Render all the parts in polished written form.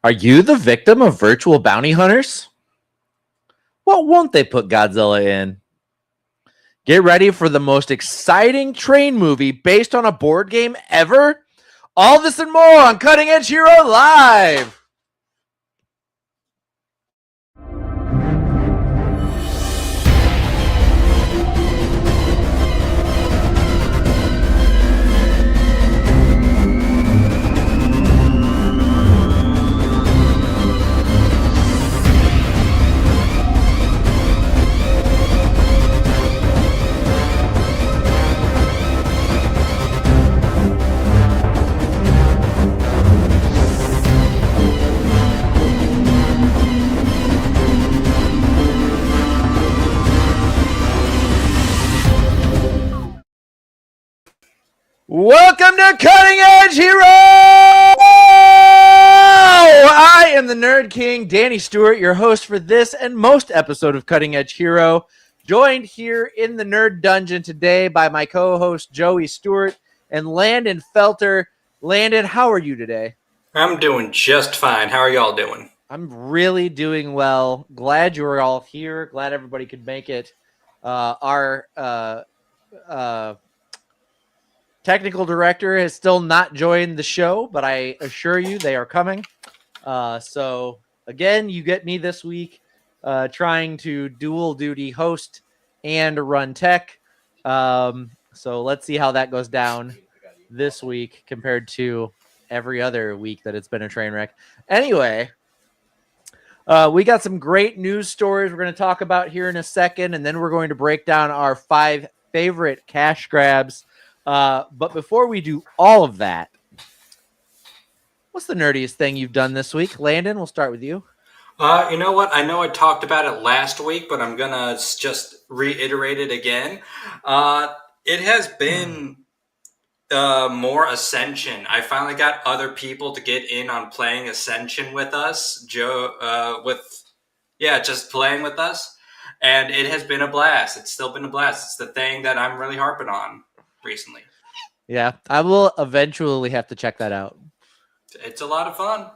Are you the victim of virtual bounty hunters? What won't they put Godzilla in? Get ready for the most exciting train movie based on a board game ever. All this and more on Cutting Edge Hero Live. Welcome to Cutting Edge Hero! I am the Nerd King, Danny Stewart, your host for this and most episode of Cutting Edge Hero. Joined here in the Nerd Dungeon today by my co-host Joey Stewart and Landon Felter. Landon, how are you today? I'm doing just fine. How are y'all doing? I'm really doing well. Glad you were all here. Glad everybody could make it. Our technical director has still not joined the show, but I assure you they are coming. So again, you get me this week trying to dual duty host and run tech. So let's see how that goes down this week compared to every other week that it's been a train wreck. Anyway, we got some great news stories we're going to talk about here in a second, and then we're going to break down our 5 favorite cash grabs. But before we do all of that, what's the nerdiest thing you've done this week? Landon, we'll start with you. You know what? I know I talked about it last week, but I'm going to just reiterate it again. It has been more Ascension. I finally got other people to get in on playing Ascension with us. Just playing with us. And it has been a blast. It's still been a blast. It's the thing that I'm really harping on recently. Yeah, I will eventually have to check that out. It's a lot of fun.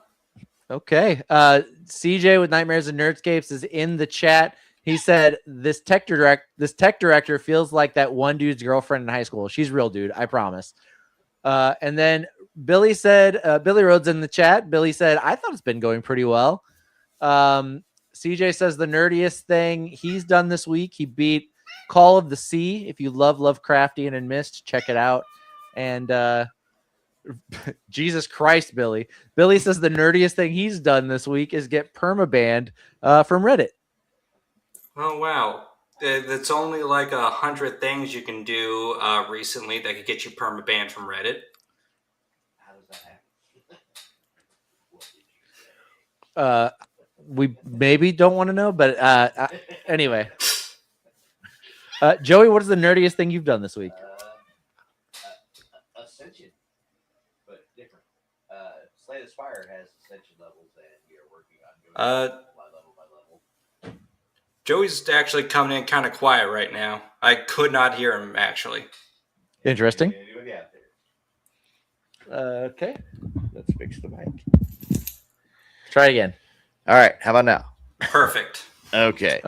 Okay. CJ with Nightmares and Nerdscapes is in the chat. He said this tech director feels like that one dude's girlfriend in high school. She's real, dude. I promise. And then Billy said, Billy Rhodes in the chat. Billy said, I thought it's been going pretty well. CJ says the nerdiest thing he's done this week. He beat Call of the Sea. If you love Lovecraftian and Myst, check it out. And Jesus Christ, Billy. Billy says the nerdiest thing he's done this week is get permabanned from Reddit. Oh, wow. That's only like 100 things you can do recently that could get you permabanned from Reddit. How does that happen? We maybe don't want to know, but anyway. Joey, what is the nerdiest thing you've done this week? Ascension, but different. Slay the Spire has Ascension levels, and we are working on doing level by level. Joey's actually coming in kind of quiet right now. I could not hear him, actually. Interesting. Yeah. Okay. Let's fix the mic. Try it again. All right. How about now? Perfect. Okay.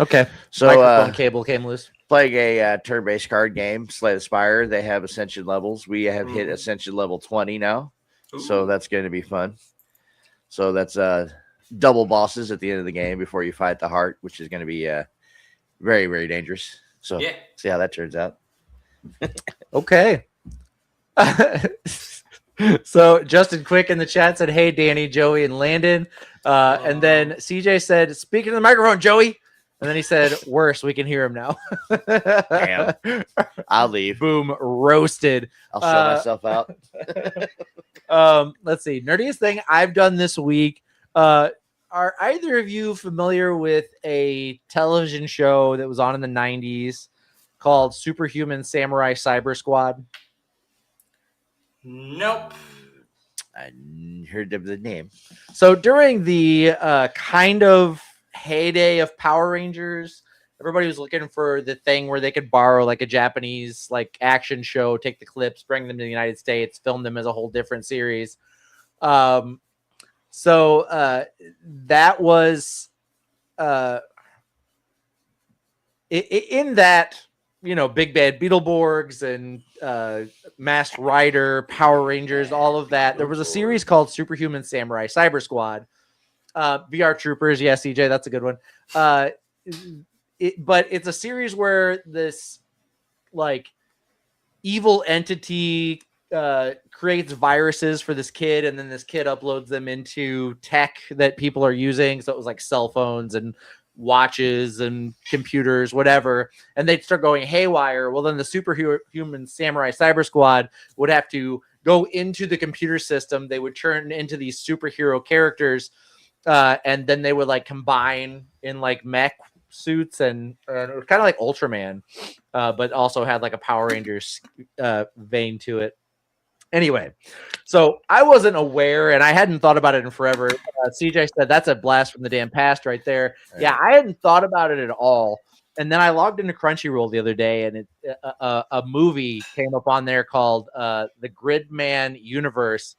So microphone cable came loose. Playing a turn-based card game, Slay the Spire. They have Ascension levels. We have hit Ascension level 20 now. Ooh. So that's going to be fun. So that's double bosses at the end of the game before you fight the heart, which is going to be very, very dangerous. So see how that turns out. Okay. So Justin Quick in the chat said, hey, Danny, Joey, and Landon. And then CJ said, speaking to the microphone, Joey. And then he said, worse, we can hear him now. Damn. I'll leave. Boom, roasted. I'll show myself out. Let's see. Nerdiest thing I've done this week. Are either of you familiar with a television show that was on in the 90s called Superhuman Samurai Cyber Squad? Nope. I heard of the name. So during the kind of heyday of Power Rangers, everybody was looking for the thing where they could borrow like a Japanese like action show, take the clips, bring them to the United States, film them as a whole different series. So that was in that, Big Bad Beetleborgs and Masked Rider, Power Rangers, all of that. There was a series called Superhuman Samurai Cyber Squad. VR Troopers, yes, CJ, that's a good one. But it's a series where this like evil entity creates viruses for this kid, and then this kid uploads them into tech that people are using. So it was like cell phones and watches and computers, whatever, and they'd start going haywire. Well, then the Superhuman Samurai Cyber Squad would have to go into the computer system. They would turn into these superhero characters, and then they would like combine in like mech suits, and it was kind of like Ultraman, but also had like a Power Rangers vein to it. Anyway, so I wasn't aware, and I hadn't thought about it in forever. CJ said that's a blast from the damn past right there. Right. Yeah, I hadn't thought about it at all. And then I logged into Crunchyroll the other day, and a movie came up on there called The Gridman Universe.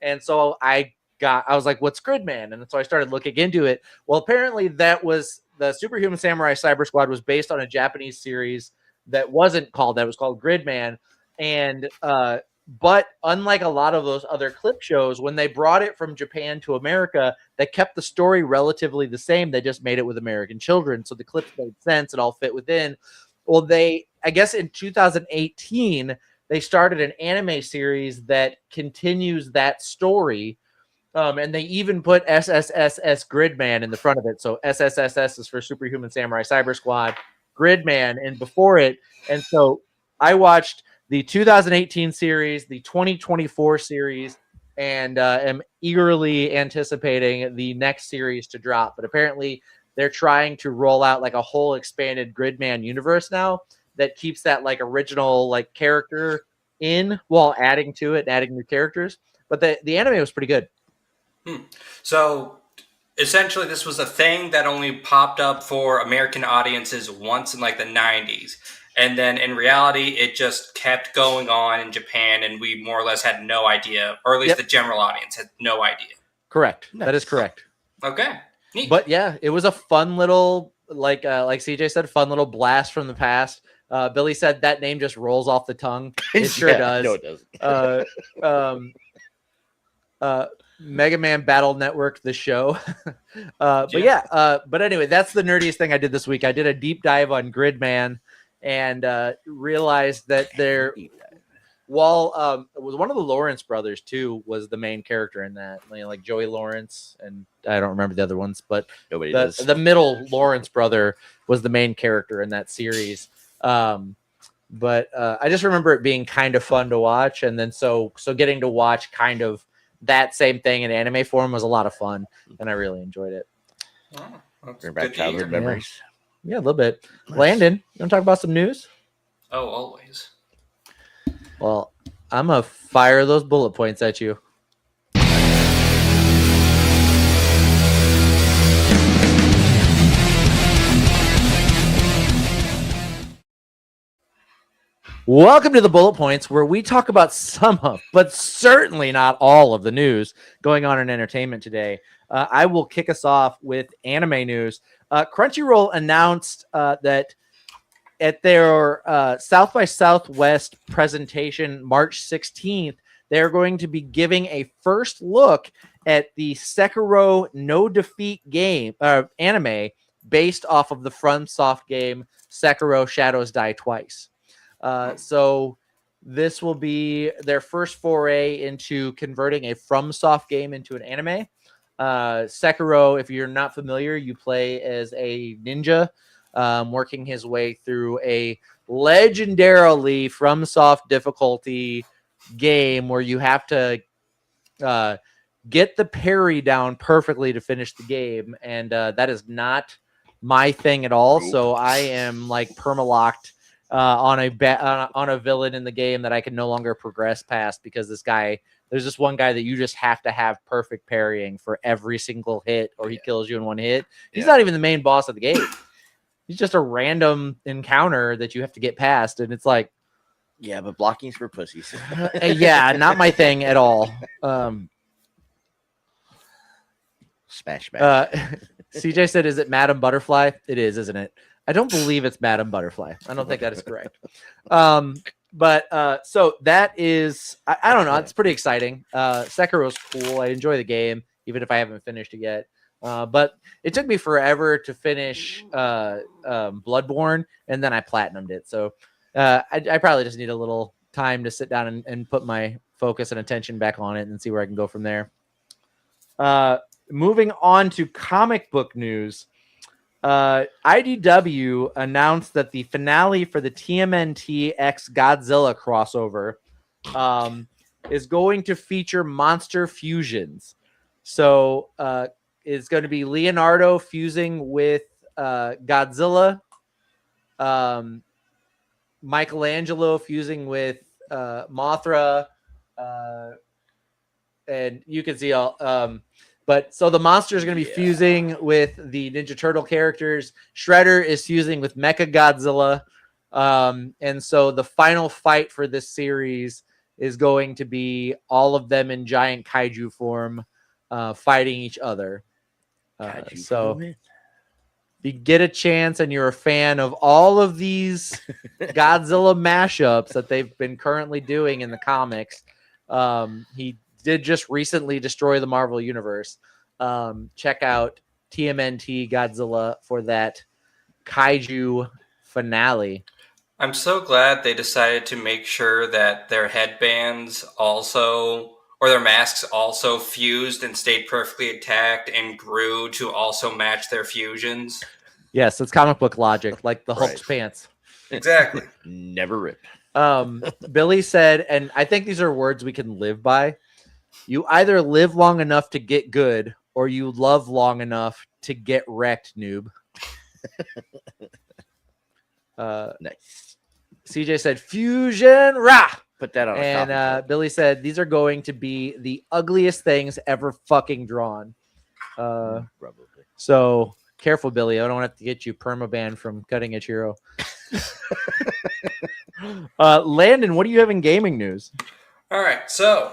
And so I was like, what's Gridman? And so I started looking into it. Well, apparently that was the Superhuman Samurai Cyber Squad was based on a Japanese series that wasn't called that. It was called Gridman. And but unlike a lot of those other clip shows, when they brought it from Japan to America, they kept the story relatively the same. They just made it with American children. So the clips made sense. It all fit within. Well, I guess in 2018, they started an anime series that continues that story. And they even put SSSS Gridman in the front of it. So SSSS is for Superhuman Samurai Cyber Squad, Gridman and before it. And so I watched the 2018 series, the 2024 series, and am eagerly anticipating the next series to drop. But apparently they're trying to roll out like a whole expanded Gridman universe now that keeps that like original like character in while adding to it and adding new characters. But the anime was pretty good. So essentially this was a thing that only popped up for American audiences once in like the 90s. And then in reality, it just kept going on in Japan, and we more or less had no idea, or at least the general audience had no idea. Correct. Nice. That is correct. Okay. Neat. But yeah, it was a fun little, like CJ said, fun little blast from the past. Billy said that name just rolls off the tongue. It sure does. No, it doesn't. Mega Man Battle Network, the show. But anyway, that's the nerdiest thing I did this week. I did a deep dive on Gridman and realized that it was one of the Lawrence brothers too was the main character in that, like Joey Lawrence, and I don't remember the other ones, but the middle Lawrence brother was the main character in that series. But I just remember it being kind of fun to watch, and then so getting to watch kind of that same thing in anime form was a lot of fun, and I really enjoyed it. Bring back childhood memories. Yeah, a little bit. Nice. Landon, you want to talk about some news? Oh, always. Well, I'm going to fire those bullet points at you. Welcome to the Bullet Points, where we talk about some of, but certainly not all of the news going on in entertainment today. I will kick us off with anime news. Crunchyroll announced that at their South by Southwest presentation, March 16th, they're going to be giving a first look at the Sekiro No Defeat game anime based off of the FromSoft game Sekiro Shadows Die Twice. So this will be their first foray into converting a FromSoft game into an anime. Sekiro, if you're not familiar, you play as a ninja working his way through a legendarily FromSoft difficulty game where you have to get the parry down perfectly to finish the game. And that is not my thing at all. So I am like permalocked on a villain in the game that I can no longer progress past because there's this one guy that you just have to have perfect parrying for every single hit or he kills you in one hit. He's not even the main boss of the game. He's just a random encounter that you have to get past. And it's like, yeah, but blocking's for pussies. yeah, not my thing at all. Smash, smash. CJ said, "Is it Madam Butterfly?" It is, isn't it? I don't believe it's Madam Butterfly. I don't think that is correct. But so that is, I don't know. It's pretty exciting. Sekiro's cool. I enjoy the game, even if I haven't finished it yet. But it took me forever to finish Bloodborne, and then I platinumed it. So I probably just need a little time to sit down and put my focus and attention back on it and see where I can go from there. Moving on to comic book news. IDW announced that the finale for the TMNT X Godzilla crossover is going to feature monster fusions. So it's going to be Leonardo fusing with Godzilla, Michelangelo fusing with Mothra, and you can see all. But so the monster is going to be fusing with the Ninja Turtle characters. Shredder is fusing with Mecha Godzilla. And so the final fight for this series is going to be all of them in giant kaiju form fighting each other. So if you get a chance and you're a fan of all of these Godzilla mashups that they've been currently doing in the comics, he did just recently destroy the Marvel Universe. Check out TMNT Godzilla for that kaiju finale. I'm so glad they decided to make sure that their headbands also, or their masks also fused and stayed perfectly intact and grew to also match their fusions. Yes, it's comic book logic, like the Hulk's pants. Exactly. Never rip. Billy said, and I think these are words we can live by. You either live long enough to get good, or you love long enough to get wrecked, noob. Nice. CJ said, fusion, rah! Put that on. And Billy said, these are going to be the ugliest things ever fucking drawn. Probably. So careful, Billy. I don't want to have to get you permaban from Cutting Edge Hero. Landon, what do you have in gaming news? All right, so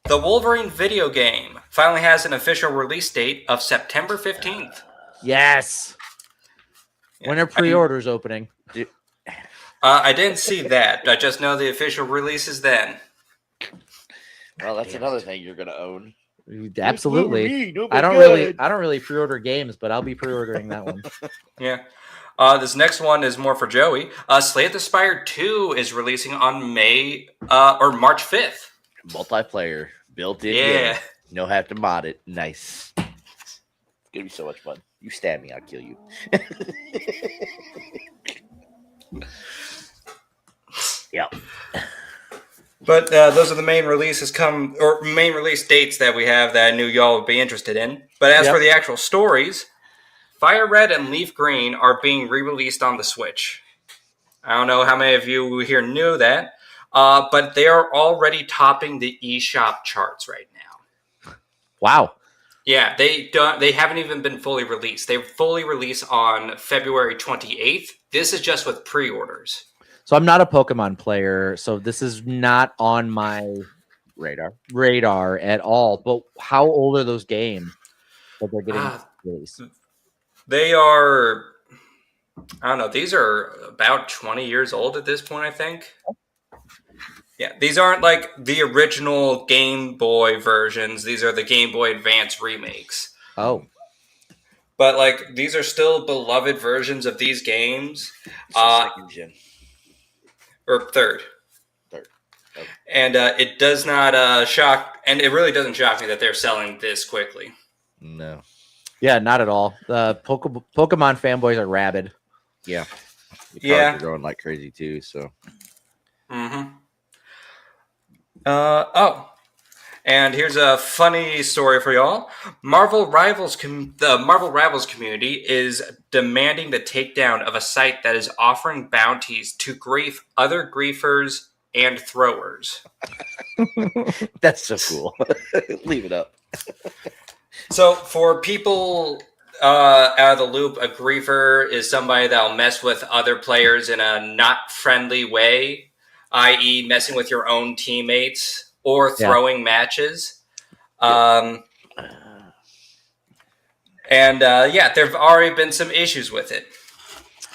the Wolverine video game finally has an official release date of September 15th. Yes. When are pre-orders opening? I didn't see that. I just know the official release is then. Well, that's another thing you're gonna own. Absolutely. I don't really pre-order games, but I'll be pre-ordering that one. Yeah. This next one is more for Joey. Slay the Spire 2 is releasing on March 5th. Multiplayer built in. Yeah. Game. No have to mod it. Nice. It's gonna be so much fun. You stab me, I'll kill you. Yeah. But those are the main release dates that we have that I knew y'all would be interested in. But as for the actual stories, Fire Red and Leaf Green are being re-released on the Switch. I don't know how many of you here knew that, but they are already topping the eShop charts right now. Wow. Yeah, they haven't even been fully released. They fully release on February 28th. This is just with pre-orders. So I'm not a Pokemon player, so this is not on my radar at all. But how old are those games that they're getting released? They are, I don't know, these are about 20 years old at this point, I think. Yeah, these aren't like the original Game Boy versions. These are the Game Boy Advance remakes. Oh. But like, these are still beloved versions of these games. Second gen. Or third. Okay. And it does not shock, and it really doesn't shock me that they're selling this quickly. No. Yeah, not at all. The Pokemon fanboys are rabid. Yeah. The cards are growing like crazy too, so. Mm-hmm. And here's a funny story for y'all. The Marvel Rivals community is demanding the takedown of a site that is offering bounties to grief other griefers and throwers. That's so cool. Leave it up. So for people out of the loop, a griefer is somebody that'll mess with other players in a not friendly way, i.e. messing with your own teammates or throwing matches. And yeah, there have already been some issues with it.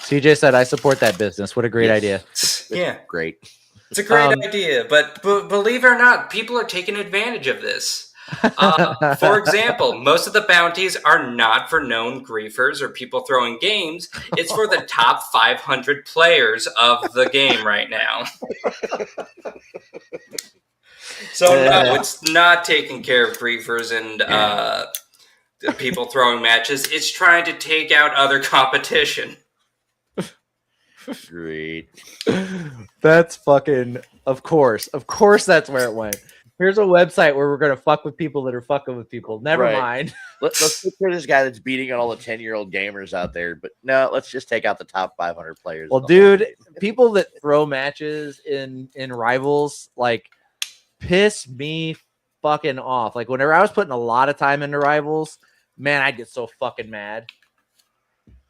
CJ said, "I support that business." What a great idea! Yeah, Great. it's a great idea, but believe it or not, people are taking advantage of this. For example, most of the bounties are not for known griefers or people throwing games. It's for the top 500 players of the game right now. So no, it's not taking care of griefers and people throwing matches. It's trying to take out other competition. Great. That's fucking. Of course, that's where it went. Here's a website where we're gonna fuck with people that are fucking with people. Never mind. Let's look for this guy that's beating all the 10-year-old gamers out there. But no, let's just take out the top 500 players. Well, dude, people that throw matches in rivals like piss me fucking off. Like whenever I was putting a lot of time into rivals, man, I'd get so fucking mad.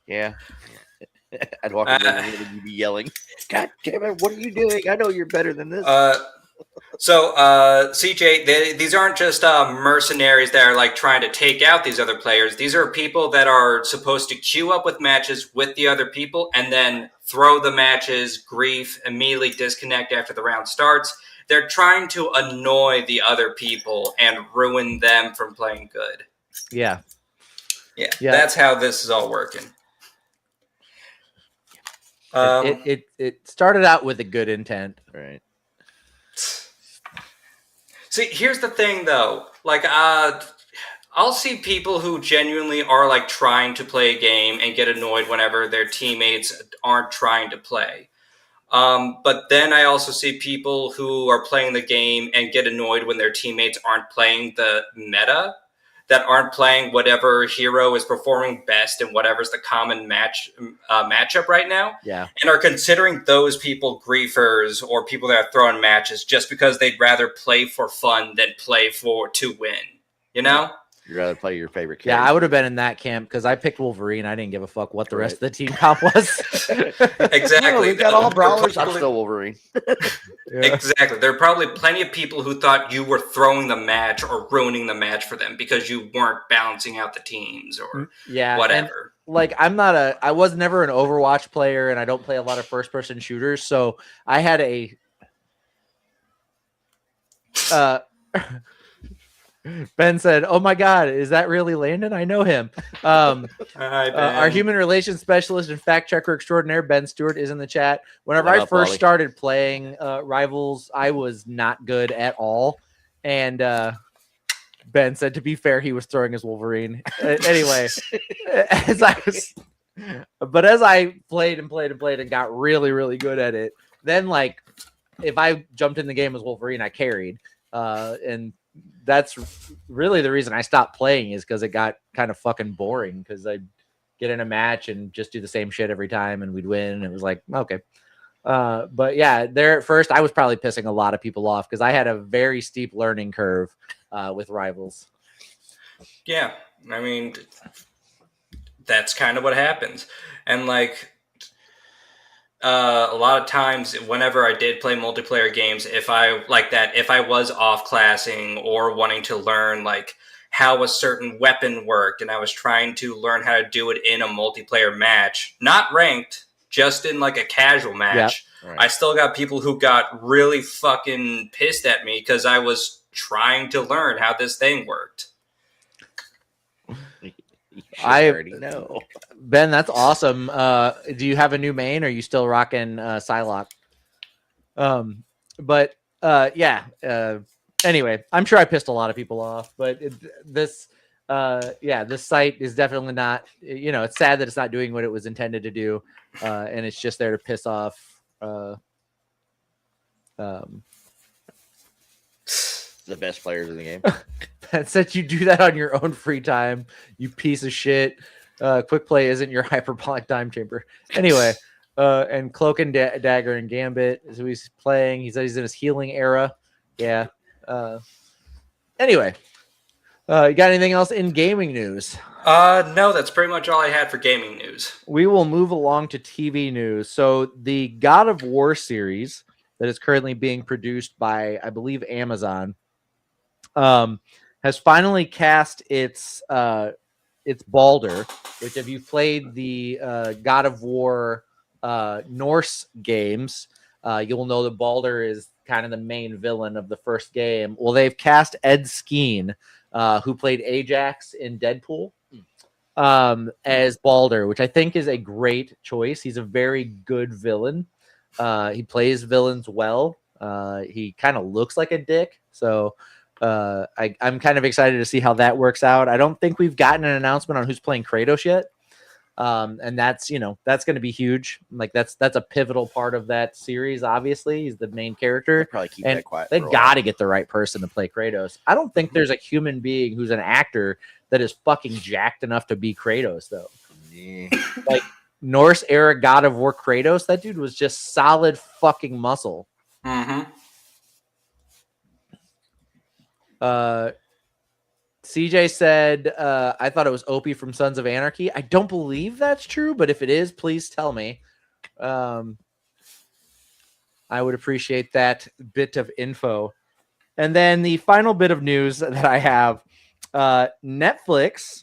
Yeah. I'd walk over and you'd be yelling, "God damn it, what are you doing? I know you're better than this." So, CJ, these aren't just mercenaries that are like trying to take out these other players. These are people that are supposed to queue up with matches with the other people and then throw the matches, grief, immediately disconnect after the round starts. They're trying to annoy the other people and ruin them from playing good. Yeah. That's how this is all working. It started out with a good intent, right? See, here's the thing, though. Like, I'll see people who genuinely are like trying to play a game and get annoyed whenever their teammates aren't trying to play. But then I also see people who are playing the game and get annoyed when their teammates aren't playing the meta, that aren't playing whatever hero is performing best and whatever's the common matchup right now. Yeah. And are considering those people griefers or people that are throwing matches just because they'd rather play for fun than play to win. You know? You'd rather play your favorite character. Yeah, I would have been in that camp because I picked Wolverine. I didn't give a fuck what the rest of the team comp was. Exactly. No, we've got all brawlers. I'm still Wolverine. Exactly. There are probably plenty of people who thought you were throwing the match or ruining the match for them because you weren't balancing out the teams or whatever. Like I was never an Overwatch player and I don't play a lot of first person shooters. So I had Ben said, "Oh my God, is that really Landon? I know him." Hi, our human relations specialist and fact checker extraordinaire, Ben Stewart, is in the chat. Whenever I first started playing Rivals, I was not good at all. And Ben said, to be fair, he was throwing his Wolverine. Anyway, as I played and got really, really good at it, then like if I jumped in the game as Wolverine, I carried. And that's really the reason I stopped playing is because it got kind of fucking boring because I'd get in a match and just do the same shit every time and we'd win. And it was like, okay. But yeah, there at first I was probably pissing a lot of people off because I had a very steep learning curve with Rivals. Yeah. I mean, that's kind of what happens. And like, a lot of times whenever I did play multiplayer games, if I was off classing or wanting to learn like how a certain weapon worked and I was trying to learn how to do it in a multiplayer match, not ranked, just in like a casual match, right. I still got people who got really fucking pissed at me because I was trying to learn how this thing worked. I already know. Ben, that's awesome. Do you have a new main or are you still rocking Psylocke? Anyway, I'm sure I pissed a lot of people off, but this site is definitely not, it's sad that it's not doing what it was intended to do. And it's just there to piss off the best players in the game. That said, you do that on your own free time, you piece of shit. Quick play isn't your hyperbolic time chamber. Anyway, and Cloak and Dagger and Gambit is who he's playing. He said he's in his healing era. Yeah. Anyway, you got anything else in gaming news? No, that's pretty much all I had for gaming news. We will move along to TV news. So the God of War series that is currently being produced by, I believe, Amazon, has finally cast its it's Baldur, which if you've played the God of War Norse games, you'll know that Baldur is kind of the main villain of the first game. Well, they've cast Ed Skeen, who played Ajax in Deadpool, as Baldur, which I think is a great choice. He's a very good villain. He plays villains well. He kind of looks like a dick, so I'm kind of excited to see how that works out. I don't think we've gotten an announcement on who's playing Kratos yet. And that's going to be huge. Like that's a pivotal part of that series. Obviously, he's the main character. They'll probably keep And that quiet. they for a got to while. get the right person to play Kratos. I don't think there's a human being who's an actor that is fucking jacked enough to be Kratos, though. Yeah. Like Norse era God of War Kratos, that dude was just solid fucking muscle. Mm-hmm. CJ said, I thought it was Opie from Sons of Anarchy. I don't believe that's true, but if it is, please tell me. I would appreciate that bit of info. And then the final bit of news that I have, Netflix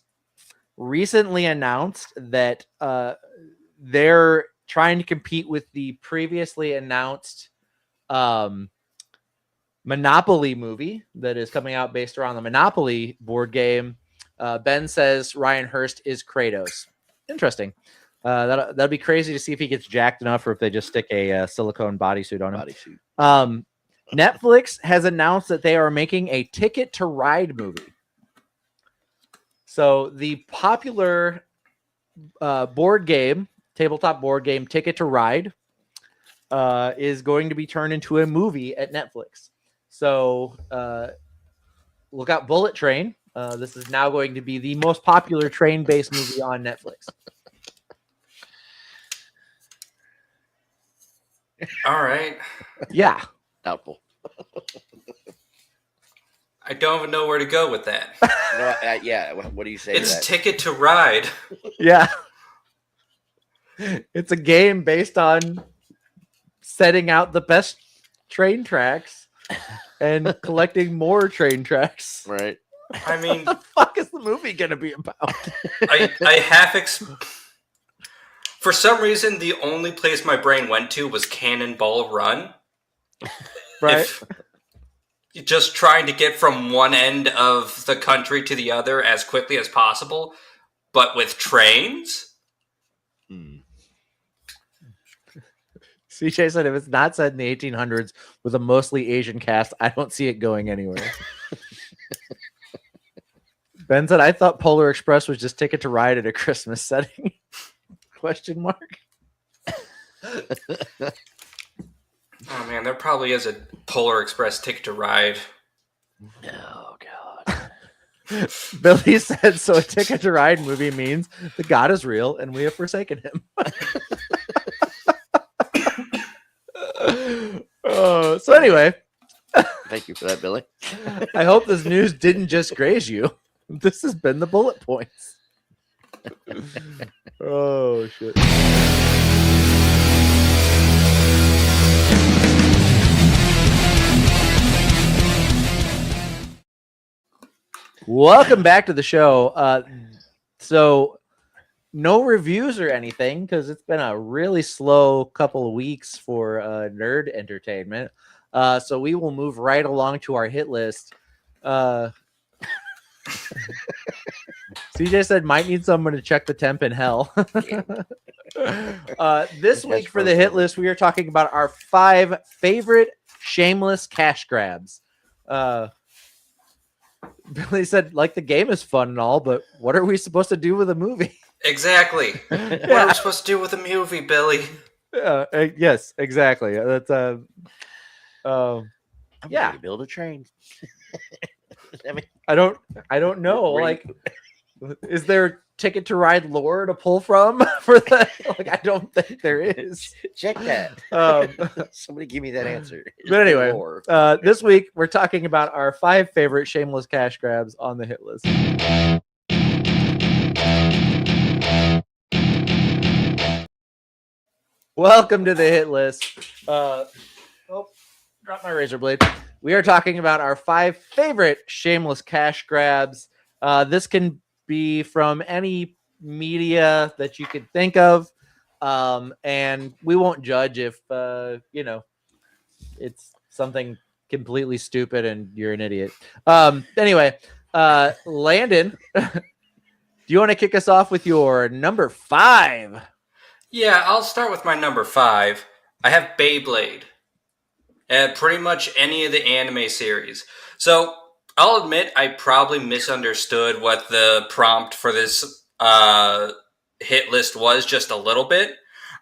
recently announced that they're trying to compete with the previously announced Monopoly movie that is coming out based around the Monopoly board game. Ben says Ryan Hurst is Kratos. Interesting. That'll be crazy to see if he gets jacked enough or if they just stick a silicone bodysuit on him. Bodysuit. Netflix has announced that they are making a Ticket to Ride movie. So the popular tabletop board game Ticket to Ride is going to be turned into a movie at Netflix. So look out Bullet Train. This is now going to be the most popular train-based movie on Netflix. All right. Yeah. Doubtful. I don't even know where to go with that. No, yeah. What do you say? It's to that? Ticket to Ride. Yeah. It's a game based on setting out the best train tracks and collecting more train tracks. Right. I mean, What the fuck is the movie going to be about? For some reason, the only place my brain went to was Cannonball Run. Right. Just trying to get from one end of the country to the other as quickly as possible, but with trains? CJ said if it's not set in the 1800s with a mostly Asian cast, I don't see it going anywhere. Ben said, I thought Polar Express was just Ticket to Ride at a Christmas setting. Question mark. Oh man, there probably is a Polar Express Ticket to Ride. Oh God. Billy said, so a Ticket to Ride movie means the God is real and we have forsaken him. So anyway, Thank you for that, Billy. I hope this news didn't just graze you. This has been the bullet points. Oh shit. Welcome back to the show. So no reviews or anything because it's been a really slow couple of weeks for nerd entertainment. So we will move right along to our hit list. CJ said might need someone to check the temp in hell. This week for the hit list, we are talking about our 5 favorite shameless cash grabs. Billy said, like, the game is fun and all, but what are we supposed to do with a movie? Exactly. What are we supposed to do with a movie, Billy? Yes, exactly. That's I'm yeah. going to build a train. I mean, I don't know. Like, is there Ticket to Ride lore to pull from for that? Like, I don't think there is. check that. Somebody give me that answer. But anyway, this week we're talking about our 5 favorite shameless cash grabs on the hit list. Welcome to the hit list. Drop my razor blade. We are talking about our 5 favorite shameless cash grabs. This can be from any media that you could think of. And we won't judge if, it's something completely stupid and you're an idiot. Anyway, Landon, do you want to kick us off with your number 5? Yeah, I'll start with my number 5. I have Beyblade. Pretty much any of the anime series. So I'll admit I probably misunderstood what the prompt for this hit list was just a little bit.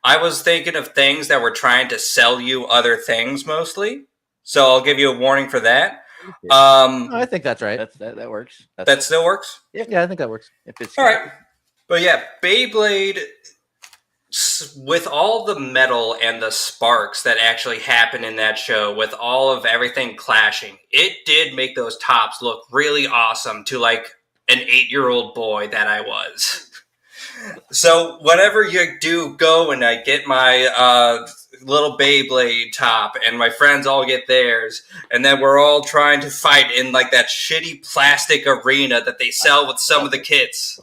I was thinking of things that were trying to sell you other things mostly. So I'll give you a warning for that. I think that's right. That works. That still works? Yeah, I think that works. If it's all right. But yeah, Beyblade, with all the metal and the sparks that actually happen in that show, with all of everything clashing, it did make those tops look really awesome to like an 8-year-old boy that I was. So whenever you do go and I get my little Beyblade top and my friends all get theirs, and then we're all trying to fight in like that shitty plastic arena that they sell with some of the kits.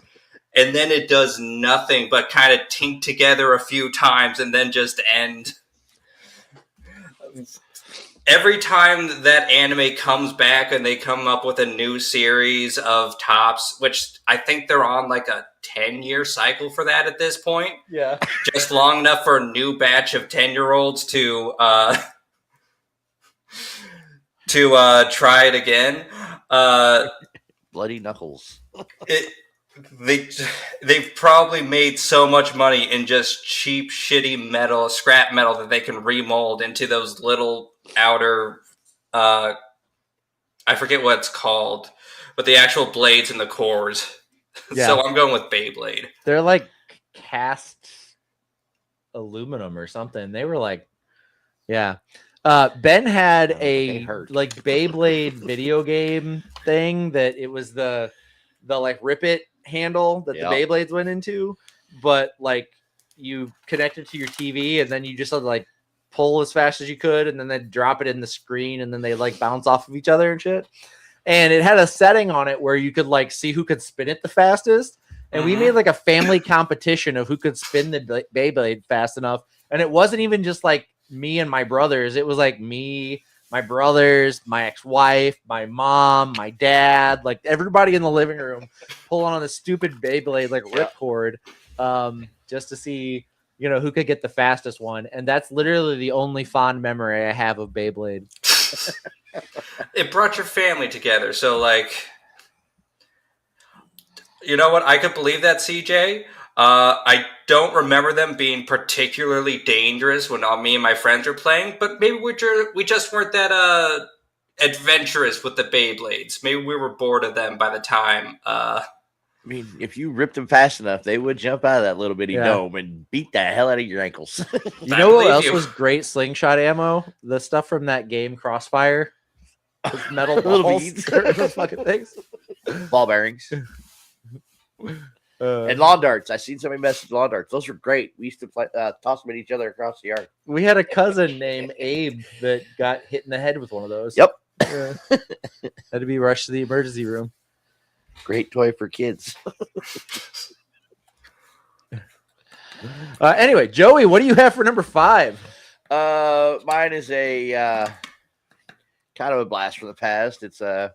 And then it does nothing but kind of tink together a few times and then just end. Every time that anime comes back and they come up with a new series of tops, which I think they're on like a 10-year cycle for that at this point. Yeah. Just long enough for a new batch of 10-year-olds to try it again. Bloody knuckles. They've probably made so much money in just cheap, shitty metal, scrap metal that they can remold into those little outer, I forget what it's called, but the actual blades and the cores. Yeah. So I'm going with Beyblade. They're like cast aluminum or something. They were like, yeah. Ben had a like Beyblade video game thing that it was the like rip it handle that the Beyblades went into, but like you connect it to your TV and then you just like pull as fast as you could and then they drop it in the screen and then they like bounce off of each other and shit. And it had a setting on it where you could like see who could spin it the fastest. And we made like a family competition of who could spin the Beyblade fast enough. And it wasn't even just like me and my brothers. It was like me, my brothers, my ex-wife, my mom, my dad, like everybody in the living room pulling on the stupid Beyblade like ripcord, just to see, who could get the fastest one. And that's literally the only fond memory I have of Beyblade. It brought your family together. So like, you know what? I could believe that, CJ. I don't remember them being particularly dangerous when me and my friends were playing, but maybe we just weren't that adventurous with the Beyblades. Maybe we were bored of them by the time. I mean, if you ripped them fast enough, they would jump out of that little bitty dome and beat the hell out of your ankles. You know what else was great slingshot ammo? The stuff from that game Crossfire. Those metal balls. Fucking things. Ball bearings. And lawn darts. I seen somebody mess with lawn darts. Those were great. We used to play, toss them at each other across the yard. We had a cousin named Abe that got hit in the head with one of those. Yep. Had to be rushed to the emergency room. Great toy for kids. Anyway, Joey, what do you have for number 5? Mine is a kind of a blast from the past. It's if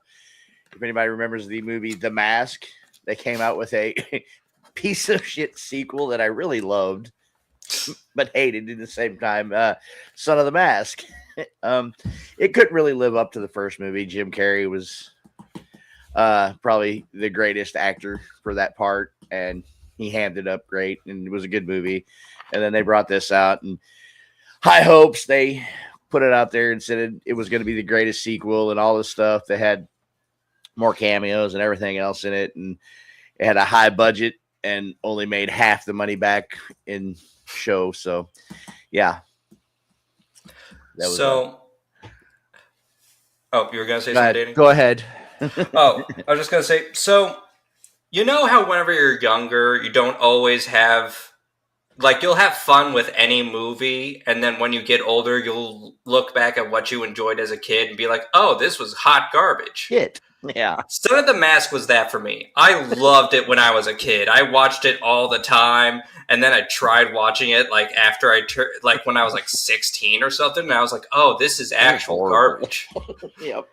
anybody remembers the movie The Mask. They came out with a piece of shit sequel that I really loved, but hated at the same time. Son of the Mask. It couldn't really live up to the first movie. Jim Carrey was probably the greatest actor for that part, and he hammed it up great, and it was a good movie. And then they brought this out, and high hopes. They put it out there and said it was going to be the greatest sequel and all this stuff. They had more cameos and everything else in it, and it had a high budget and only made half the money back in show. So yeah, that was oh, you were gonna say something, Danny? Go ahead. Oh, I was just gonna say, so you know how whenever you're younger you don't always have, like, you'll have fun with any movie, and then when you get older you'll look back at what you enjoyed as a kid and be like, oh, this was hot garbage. Shit. Yeah. Son of the Mask was that for me. I loved it when I was a kid. I watched it all the time, and then I tried watching it like after like when I was like 16 or something, and I was like, "Oh, this is actual horrible. garbage." Yep.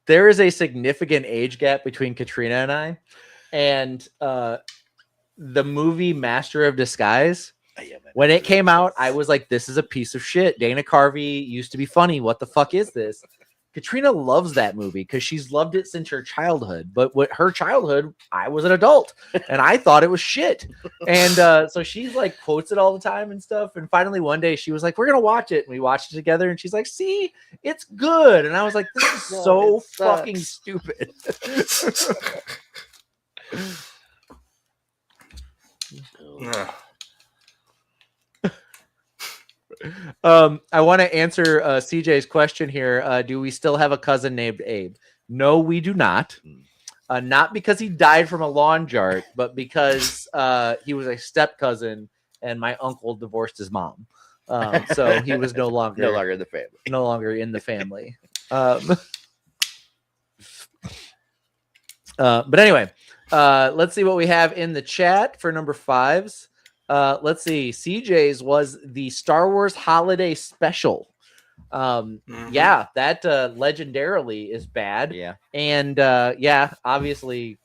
There is a significant age gap between Katrina and I, and the movie Master of Disguise. When it came out, I was like, "This is a piece of shit." Dana Carvey used to be funny. What the fuck is this? Katrina loves that movie because she's loved it since her childhood. But with her childhood, I was an adult and I thought it was shit. And so she's like quotes it all the time and stuff. And finally one day she was like, "We're gonna watch it." And we watched it together. And she's like, "See, it's good." And I was like, "This is so fucking stupid." I want to answer CJ's question here. Do we still have a cousin named Abe? No, we do not. Not because he died from a lawn jar, but because he was a step cousin and my uncle divorced his mom. So he was no longer in the family. No longer in the family. But anyway, let's see what we have in the chat for number 5s. Let's see. CJ's was the Star Wars Holiday Special. Yeah, that legendarily is bad. Yeah. And obviously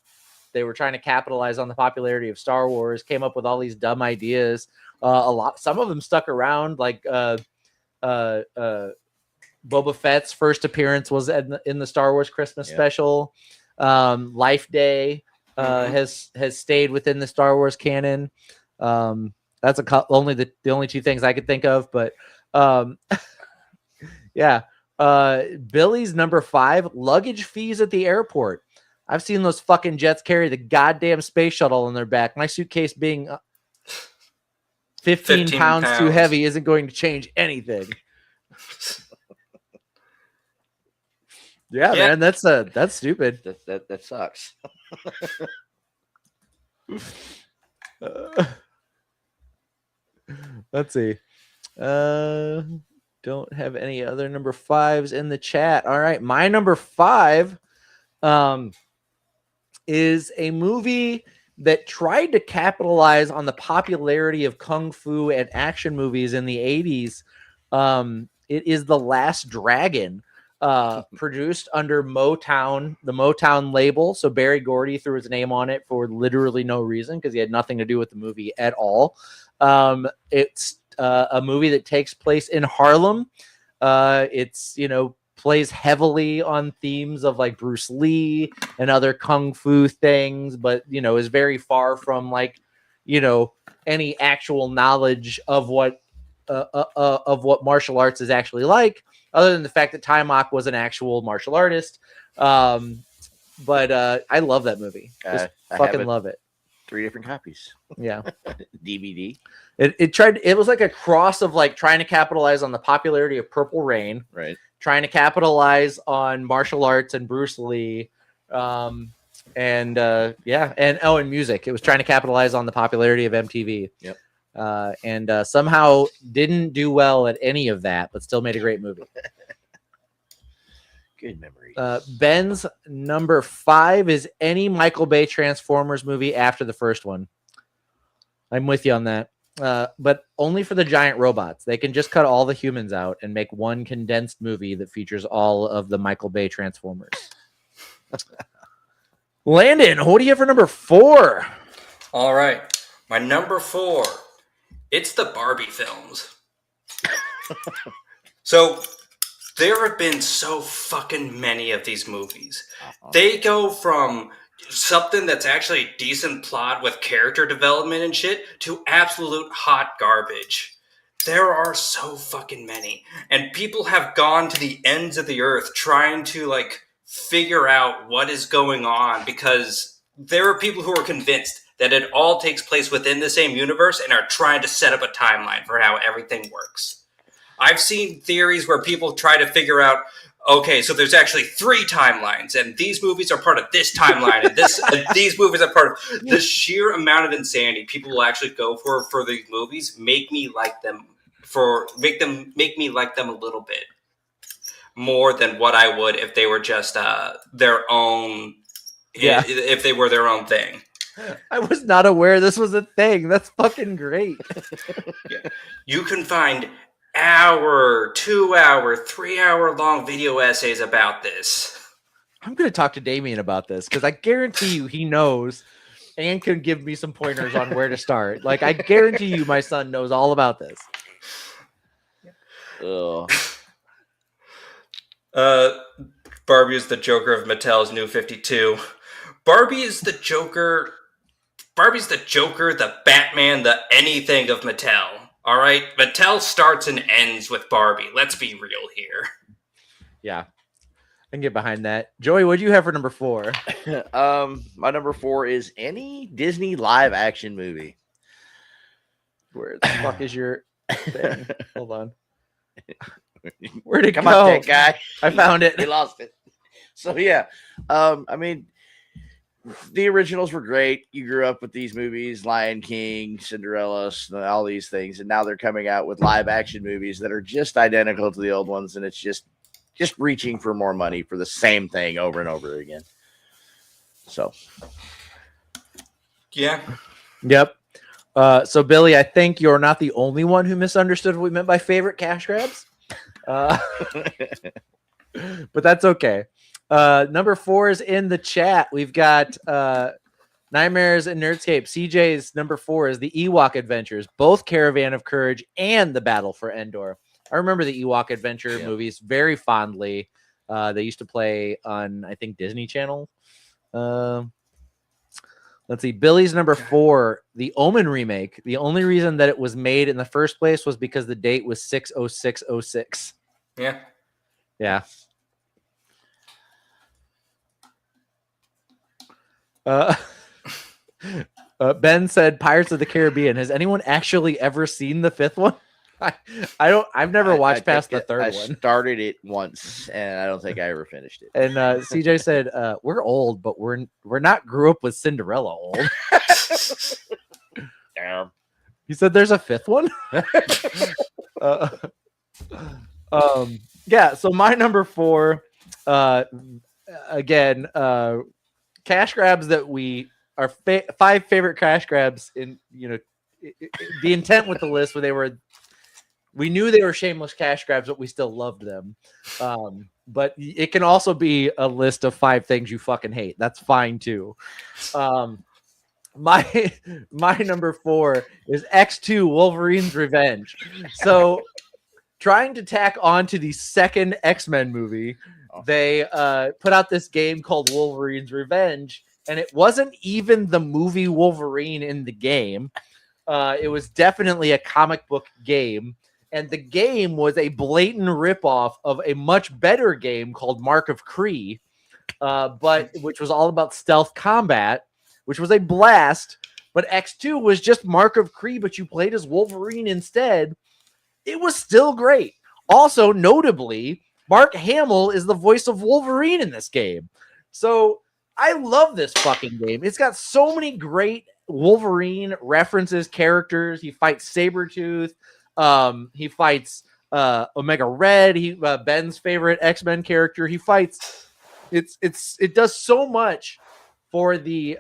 they were trying to capitalize on the popularity of Star Wars, came up with all these dumb ideas. Some of them stuck around, like Boba Fett's first appearance was in the Star Wars Christmas special. Life Day has stayed within the Star Wars canon. That's only the only two things I could think of, but yeah. Billy's number 5, luggage fees at the airport. I've seen those fucking jets carry the goddamn space shuttle on their back. My suitcase being 15 pounds too heavy isn't going to change anything. Yeah, man, that's stupid. That sucks. Let's see. Don't have any other number 5s in the chat. All right, my number 5 is a movie that tried to capitalize on the popularity of kung fu and action movies in the 80s. It is The Last Dragon, produced under Motown, the Motown label. So Barry Gordy threw his name on it for literally no reason because he had nothing to do with the movie at all. It's a movie that takes place in Harlem. It's, plays heavily on themes of like Bruce Lee and other kung fu things, but, is very far from like, any actual knowledge of what martial arts is actually like, other than the fact that Taimak was an actual martial artist. But I love that movie. Just fucking love it. 3 different copies. Yeah. DVD. It was like a cross of like trying to capitalize on the popularity of Purple Rain, right? Trying to capitalize on martial arts and Bruce Lee, and music. It was trying to capitalize on the popularity of MTV. Yep. And somehow didn't do well at any of that, but still made a great movie. Good memory. Ben's number 5 is any Michael Bay Transformers movie after the first one. I'm with you on that. But only for the giant robots. They can just cut all the humans out and make one condensed movie that features all of the Michael Bay Transformers. Landon, what do you have for number 4? All right. My number 4, it's the Barbie films. So there have been so fucking many of these movies. They go from something that's actually a decent plot with character development and shit to absolute hot garbage. There are so fucking many. And people have gone to the ends of the earth trying to like figure out what is going on, because there are people who are convinced that it all takes place within the same universe and are trying to set up a timeline for how everything works. I've seen theories where people try to figure out, okay, so there's actually 3 timelines, and these movies are part of this timeline, and these movies are part of the sheer amount of insanity people will actually go for these movies. Make me like them a little bit. more than what I would if they were just their own. Yeah. If they were their own thing. I was not aware this was a thing. That's fucking great. Yeah. You can find hour, 2 hour, 3 hour long video essays about this. I'm going to talk to Damien about this because I guarantee you he knows and can give me some pointers on where to start. Like, I guarantee you my son knows all about this. Barbie is the Joker of Mattel's New 52. Barbie's the Joker, the Batman, the anything of Mattel. All right? Mattel starts and ends with Barbie. Let's be real here. Yeah. I can get behind that. Joey, what do you have for number 4? My number 4 is any Disney live action movie. Where the fuck is your thing? Hold on. Where'd it Come go? on, tech guy. I found it. He lost it. So yeah, I mean, the originals were great. You grew up with these movies, Lion King, Cinderella, all these things, and now they're coming out with live action movies that are just identical to the old ones, and it's just reaching for more money for the same thing over and over again. So, yeah. Yep. So Billy, I think you're not the only one who misunderstood what we meant by favorite cash grabs. But that's okay. Number 4 is in the chat. We've got Nightmares and Nerdscape. CJ's number 4 is the Ewok Adventures, both Caravan of Courage and the Battle for Endor. I remember the Ewok Adventure movies very fondly. They used to play on, I think, Disney Channel. Let's see. Billy's number 4, the Omen remake. The only reason that it was made in the first place was because the date was 6/06/06. Yeah. Yeah. Ben said Pirates of the Caribbean. Has anyone actually ever seen the 5th one? I've never watched past the 3rd one. I started it once and I don't think I ever finished it. And CJ said, we're old, but we're not grew up with Cinderella old. Damn. He said there's a 5th one. Yeah, so my number 4, again, cash grabs that we are 5 favorite cash grabs in, the intent with the list where we knew they were shameless cash grabs, but we still loved them. But it can also be a list of 5 things you fucking hate. That's fine too. My number 4 is X2 Wolverine's Revenge. So trying to tack on to the second X-Men movie, they put out this game called Wolverine's Revenge, and it wasn't even the movie Wolverine in the game. It was definitely a comic book game. And the game was a blatant ripoff of a much better game called Mark of Kree, which was all about stealth combat, which was a blast. But X2 was just Mark of Kree, but you played as Wolverine instead. It was still great. Also, notably, Mark Hamill is the voice of Wolverine in this game. So I love this fucking game. It's got so many great Wolverine references, characters. He fights Sabretooth. He fights Omega Red. Ben's favorite X-Men character. He fights. It does so much for the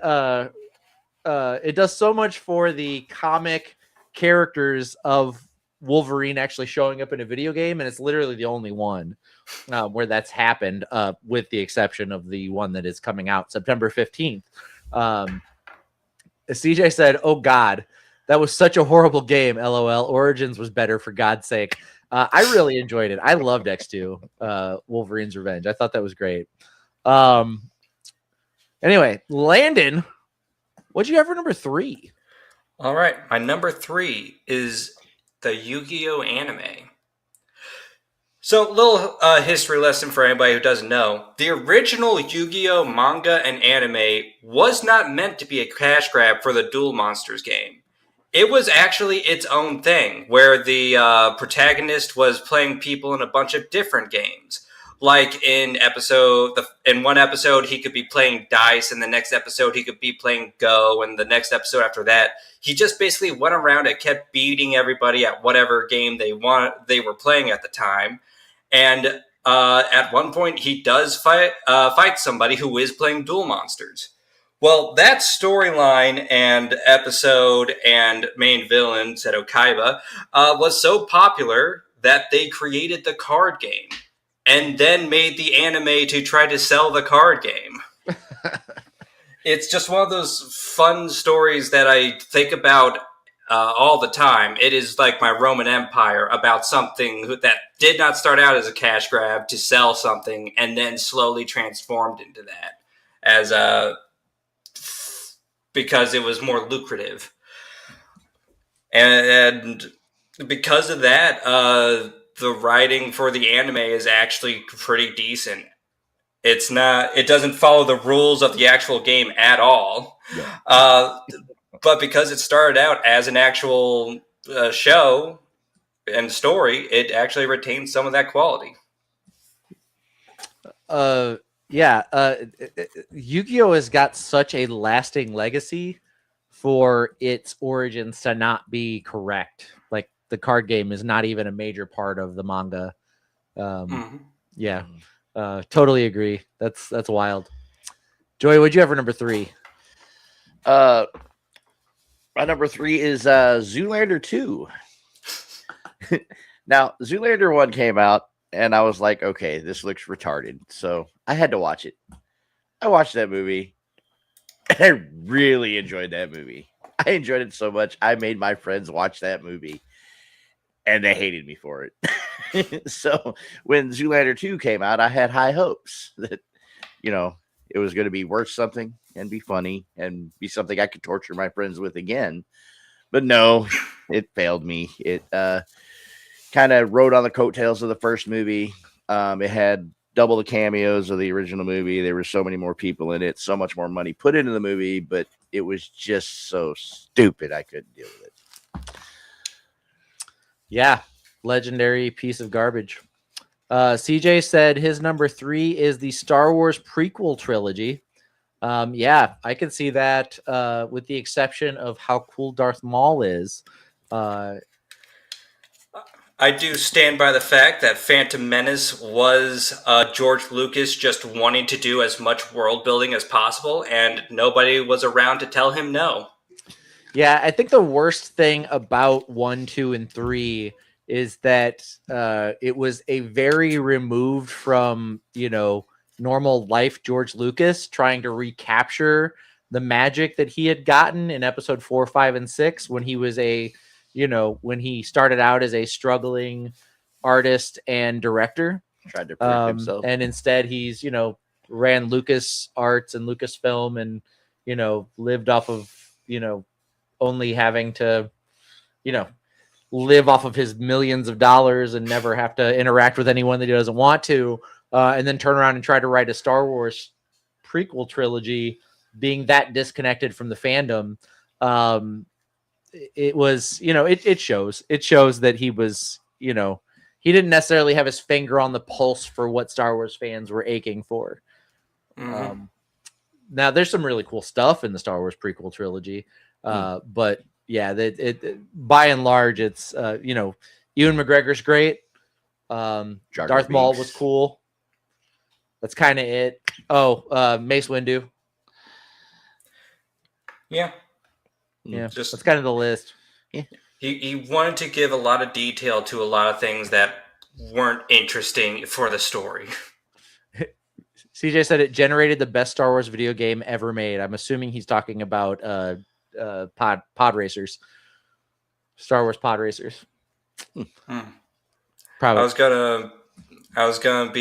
comic characters of Wolverine actually showing up in a video game, and it's literally the only one where that's happened, with the exception of the one that is coming out September 15th. CJ said, "Oh God, that was such a horrible game. LOL. Origins was better, for God's sake." I really enjoyed it. I loved X2, Wolverine's Revenge. I thought that was great. Anyway, Landon, what'd you have for number 3? All right. My number 3 is the Yu-Gi-Oh! Anime. So, little history lesson for anybody who doesn't know. The original Yu-Gi-Oh! Manga and anime was not meant to be a cash grab for the Duel Monsters game. It was actually its own thing, where the protagonist was playing people in a bunch of different games. Like in one episode, he could be playing dice, and the next episode, he could be playing Go, and the next episode after that, he just basically went around and kept beating everybody at whatever game they were playing at the time. And at one point he does fight somebody who is playing Duel Monsters. Well, that storyline and episode and main villain, Seto Kaiba, was so popular that they created the card game and then made the anime to try to sell the card game. It's just one of those fun stories that I think about all the time. It is like my Roman Empire, about something that did not start out as a cash grab to sell something and then slowly transformed into that as because it was more lucrative. And because of that, the writing for the anime is actually pretty decent. It doesn't follow the rules of the actual game at all. Yeah. But because it started out as an actual show and story, it actually retains some of that quality. Yu-Gi-Oh has got such a lasting legacy for its origins to not be correct. Like, the card game is not even a major part of the manga. Yeah. Totally agree. That's wild. Joey, what'd you have for number 3? My number 3 is Zoolander 2. Now, Zoolander 1 came out, and I was like, okay, this looks retarded. So I had to watch it. I watched that movie, and I really enjoyed that movie. I enjoyed it so much, I made my friends watch that movie, and they hated me for it. So when Zoolander 2 came out, I had high hopes that, it was going to be worth something and be funny and be something I could torture my friends with again. But no, it failed me. It kind of rode on the coattails of the first movie. It had double the cameos of the original movie. There were so many more people in it, so much more money put into the movie, but it was just so stupid I couldn't deal with it. Yeah, legendary piece of garbage. CJ said his number 3 is the Star Wars prequel trilogy. Yeah, I can see that, with the exception of how cool Darth Maul is. I do stand by the fact that Phantom Menace was George Lucas just wanting to do as much world building as possible, and nobody was around to tell him no. Yeah, I think the worst thing about 1, 2, and 3 is that it was a very removed from, normal life George Lucas trying to recapture the magic that he had gotten in episode 4, 5, and 6 when he was when he started out as a struggling artist and director. Tried to prove himself. And instead he's, ran Lucas Arts and Lucasfilm and, lived off of, only having to, live off of his millions of dollars and never have to interact with anyone that he doesn't want to, and then turn around and try to write a Star Wars prequel trilogy, being that disconnected from the fandom. It was, it shows that he was, he didn't necessarily have his finger on the pulse for what Star Wars fans were aching for. Mm-hmm. Now there's some really cool stuff in the Star Wars prequel trilogy, but yeah, by and large, it's Ewan McGregor's great. Darth Maul was cool. That's kind of it. Mace Windu. Yeah, that's kind of the list. Yeah. He wanted to give a lot of detail to a lot of things that weren't interesting for the story. CJ said it generated the best Star Wars video game ever made. I'm assuming he's talking about pod racers, Star Wars pod racers. Probably. I was gonna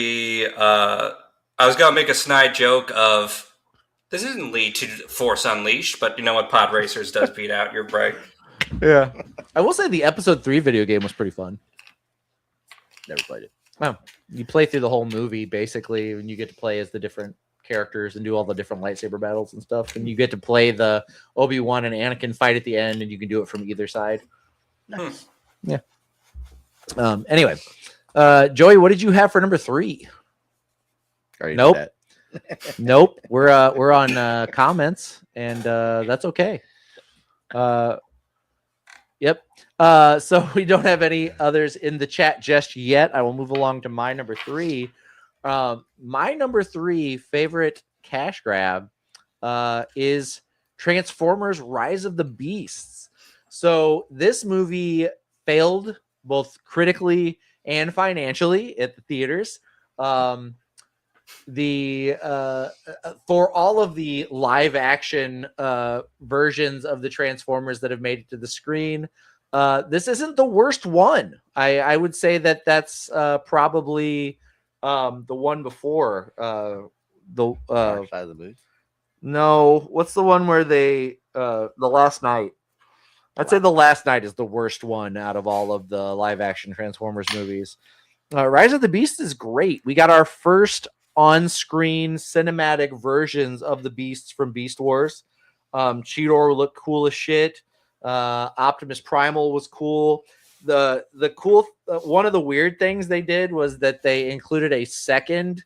make a snide joke of this doesn't lead to Force Unleashed, but you know what, pod racers does beat out. You're right. Yeah, I will say the episode 3 video game was pretty fun. Never played it. Oh, you play through the whole movie basically, and you get to play as the different characters and do all the different lightsaber battles and stuff, and you get to play the Obi-Wan and Anakin fight at the end, and you can do it from either side. Nice. Yeah. Anyway, Joey, what did you have for number 3? Nope. Nope. We're on comments, and that's okay. Yep. So we don't have any others in the chat just yet. I will move along to my number 3. My number 3 favorite cash grab is Transformers: Rise of the Beasts. So this movie failed both critically and financially at the theaters. For all of the live action versions of the Transformers that have made it to the screen, this isn't the worst one. I would say that's probably the one before the Dark Side of the Moon. no, what's the one where they the Last Night? I'd say the Last Night is the worst one out of all of the live action Transformers movies. Rise of the Beast is great. We got our first on-screen cinematic versions of the Beasts from Beast Wars. Cheetor looked cool as shit. Optimus Primal was cool. The cool one of the weird things they did was that they included a second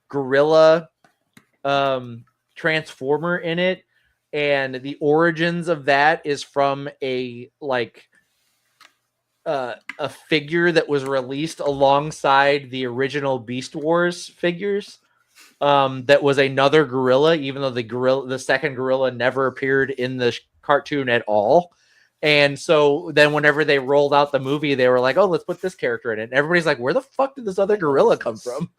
gorilla Transformer in it, and the origins of that is from a figure that was released alongside the original Beast Wars figures. That was another gorilla, even though the second gorilla never appeared in the cartoon at all. And so then whenever they rolled out the movie, they were like, oh, let's put this character in it. And everybody's like, where the fuck did this other gorilla come from?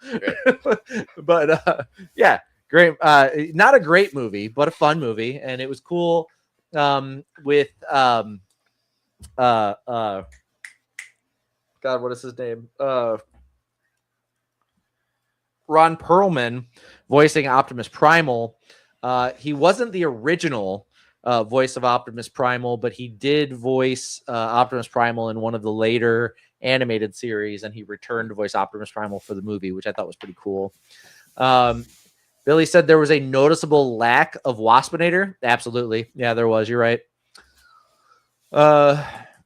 But yeah, great. Not a great movie, but a fun movie. And it was cool with God, what is his name? Ron Perlman voicing Optimus Primal. He wasn't the original voice of Optimus Primal, but he did voice Optimus Primal in one of the later animated series, and he returned to voice Optimus Primal for the movie, which I thought was pretty cool. Billy said there was a noticeable lack of Waspinator. Absolutely. Yeah, there was. You're right.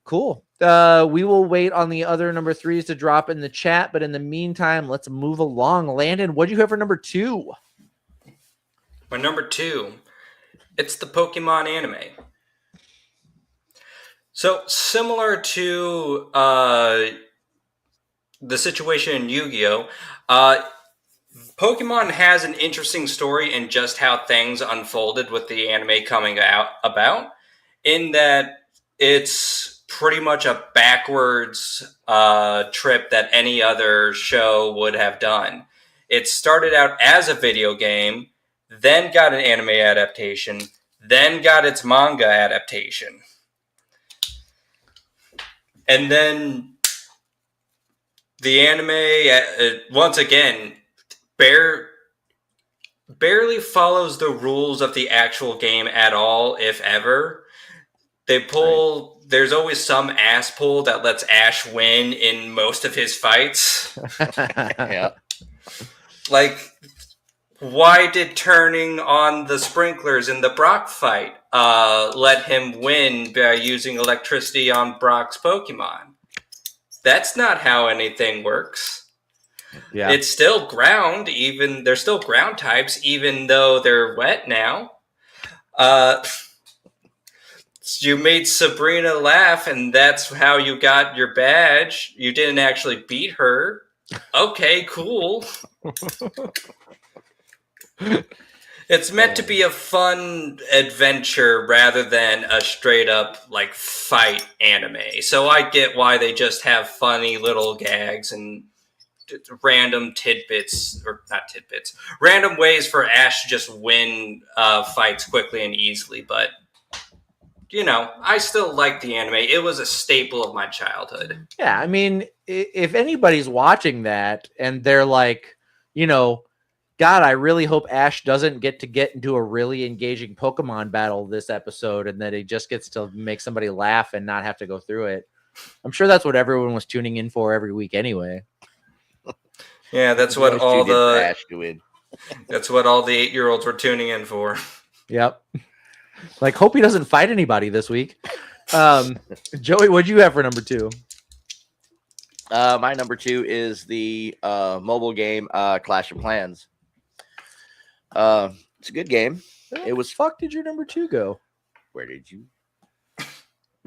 Cool. We will wait on the other number 3s to drop in the chat, but in the meantime, let's move along. Landon, what do you have for number 2? My number 2, it's the Pokemon anime. So similar to the situation in Yu-Gi-Oh, Pokemon has an interesting story in just how things unfolded with the anime coming out about, in that it's pretty much a backwards trip that any other show would have done. It started out as a video game, then got an anime adaptation, then got its manga adaptation. And then the anime, once again, barely follows the rules of the actual game at all, if ever. There's always some ass pull that lets Ash win in most of his fights. Yeah. Like, why did turning on the sprinklers in the Brock fight let him win by using electricity on Brock's Pokemon? That's not how anything works. Yeah. It's still ground, they're still ground types, even though they're wet now. You made Sabrina laugh, and that's how you got your badge. You didn't actually beat her. Okay, cool. It's meant to be a fun adventure rather than a straight up fight anime. So I get why they just have funny little gags and random random ways for Ash to just win fights quickly and easily. But I still like the anime. It was a staple of my childhood. Yeah, I mean, if anybody's watching that and they're like, God, I really hope Ash doesn't get into a really engaging Pokemon battle this episode, and that he just gets to make somebody laugh and not have to go through it. I'm sure that's what everyone was tuning in for every week anyway. Yeah, that's what all the Ash to win. That's what all the 8-year-olds were tuning in for. Yep. Hope he doesn't fight anybody this week. Joey, what'd you have for number 2? My number 2 is the mobile game Clash of Clans. It's a good game. Where the fuck did your number 2 go? Where did you?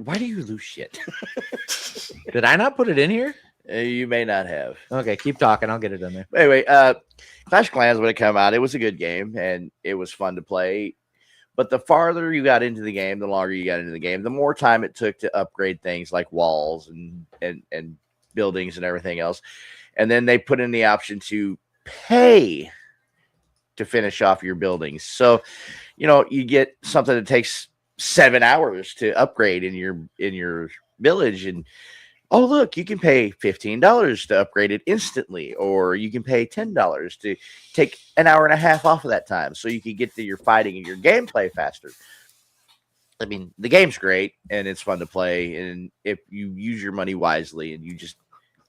Why do you lose shit? Did I not put it in here? You may not have. Okay, keep talking. I'll get it in there. Anyway, Clash of Clans, when it came out, it was a good game and it was fun to play. But the farther you got into the game, the longer you got into the game, the more time it took to upgrade things like walls and buildings and everything else. And then they put in the option to pay to finish off your buildings. So, you get something that takes 7 hours to upgrade in your village, and oh look, you can pay $15 to upgrade it instantly, or you can pay $10 to take an hour and a half off of that time, so you can get to your fighting and your gameplay faster. I mean, the game's great and it's fun to play, and if you use your money wisely and you just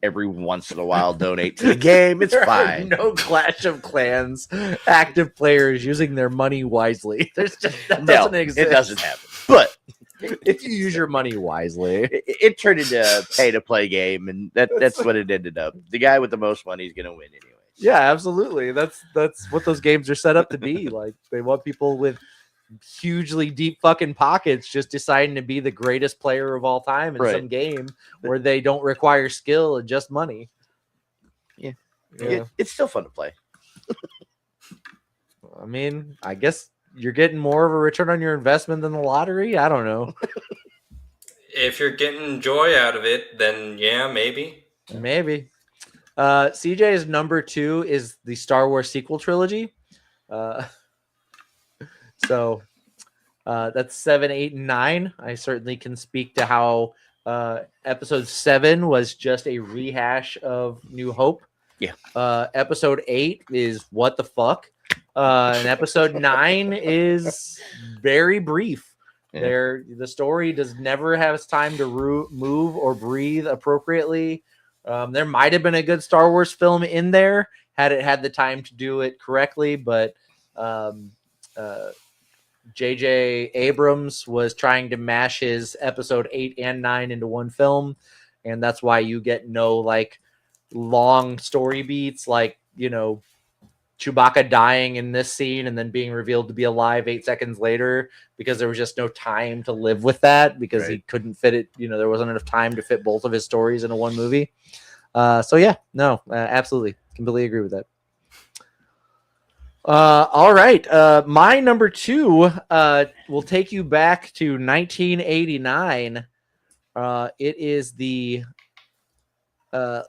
every once in a while donate to the game, it's There fine. Are no Clash of Clans active players using their money wisely. There's just that doesn't exist. It doesn't happen. But if you use your money wisely, it turned into a pay to play game, and that's what it ended up. The guy with the most money is going to win anyway. yeah, absolutely. That's what those games are set up to be. Like, they want people with hugely deep fucking pockets just deciding to be the greatest player of all time in some game where they don't require skill and just money. Yeah. It's still fun to play. I mean, I guess you're getting more of a return on your investment than the lottery. I don't know. If you're getting joy out of it, then yeah, maybe. Maybe. CJ's number 2 is the Star Wars sequel trilogy. So that's 7, 8, and 9. I certainly can speak to how episode 7 was just a rehash of New Hope. Yeah. Episode 8 is what the fuck. And episode 9 is very brief. Yeah. The story does never have time to move or breathe appropriately. There might have been a good Star Wars film in there had it had the time to do it correctly, but J.J. Abrams was trying to mash his episode 8 and 9 into one film, and that's why you get no like long story beats, like, Chewbacca dying in this scene and then being revealed to be alive 8 seconds later, because there was just no time to live with that, because he couldn't fit it. There wasn't enough time to fit both of his stories into one movie. Absolutely. Completely agree with that. All right. My number 2 will take you back to 1989. It is the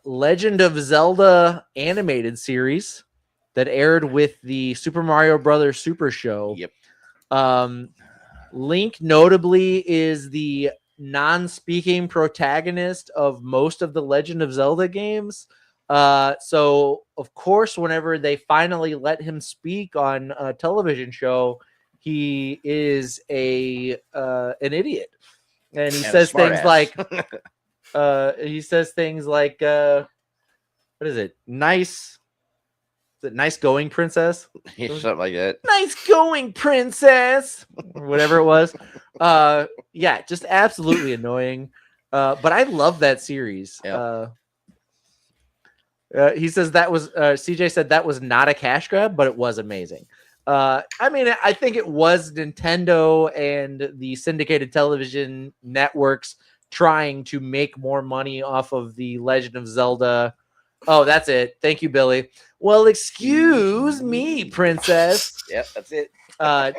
Legend of Zelda animated series that aired with the Super Mario Brothers Super Show. Yep. Link notably is the non-speaking protagonist of most of the Legend of Zelda games. So of course, whenever they finally let him speak on a television show, he is an idiot, and he says things like, what is it? Nice. Is it nice going, princess? Something like that. Nice going, princess. Or whatever it was. Just absolutely annoying. But I love that series. Yep. He says that was CJ said that was not a cash grab, but it was amazing. I think it was Nintendo and the syndicated television networks trying to make more money off of the Legend of Zelda. Oh, that's it. Thank you, Billy. Well, excuse me, princess. Yep, that's it.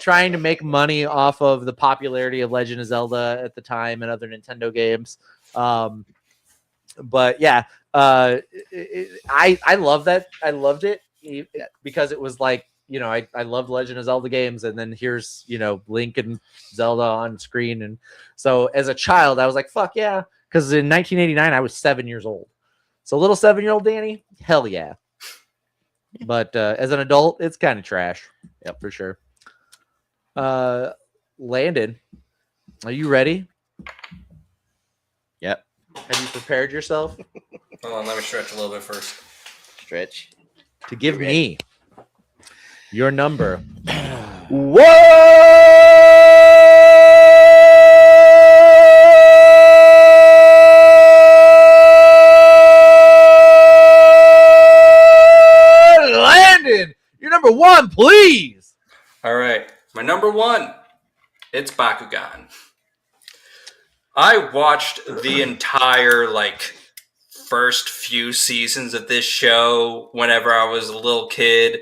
Trying to make money off of the popularity of Legend of Zelda at the time and other Nintendo games. But yeah, I love that. I loved it because it was like, I loved Legend of Zelda games, and then here's, Link and Zelda on screen. And so as a child, I was like, fuck yeah. Because in 1989, I was 7 years old. So little 7-year-old Danny, hell yeah. But as an adult, it's kind of trash. Yep, for sure. Landon, are you ready? Yep. Have you prepared yourself? Hold on, let me stretch a little bit first. Stretch. To give me your number. Landon, you're number 1, please. All right, my number 1, it's Bakugan. I watched the entire first few seasons of this show whenever I was a little kid.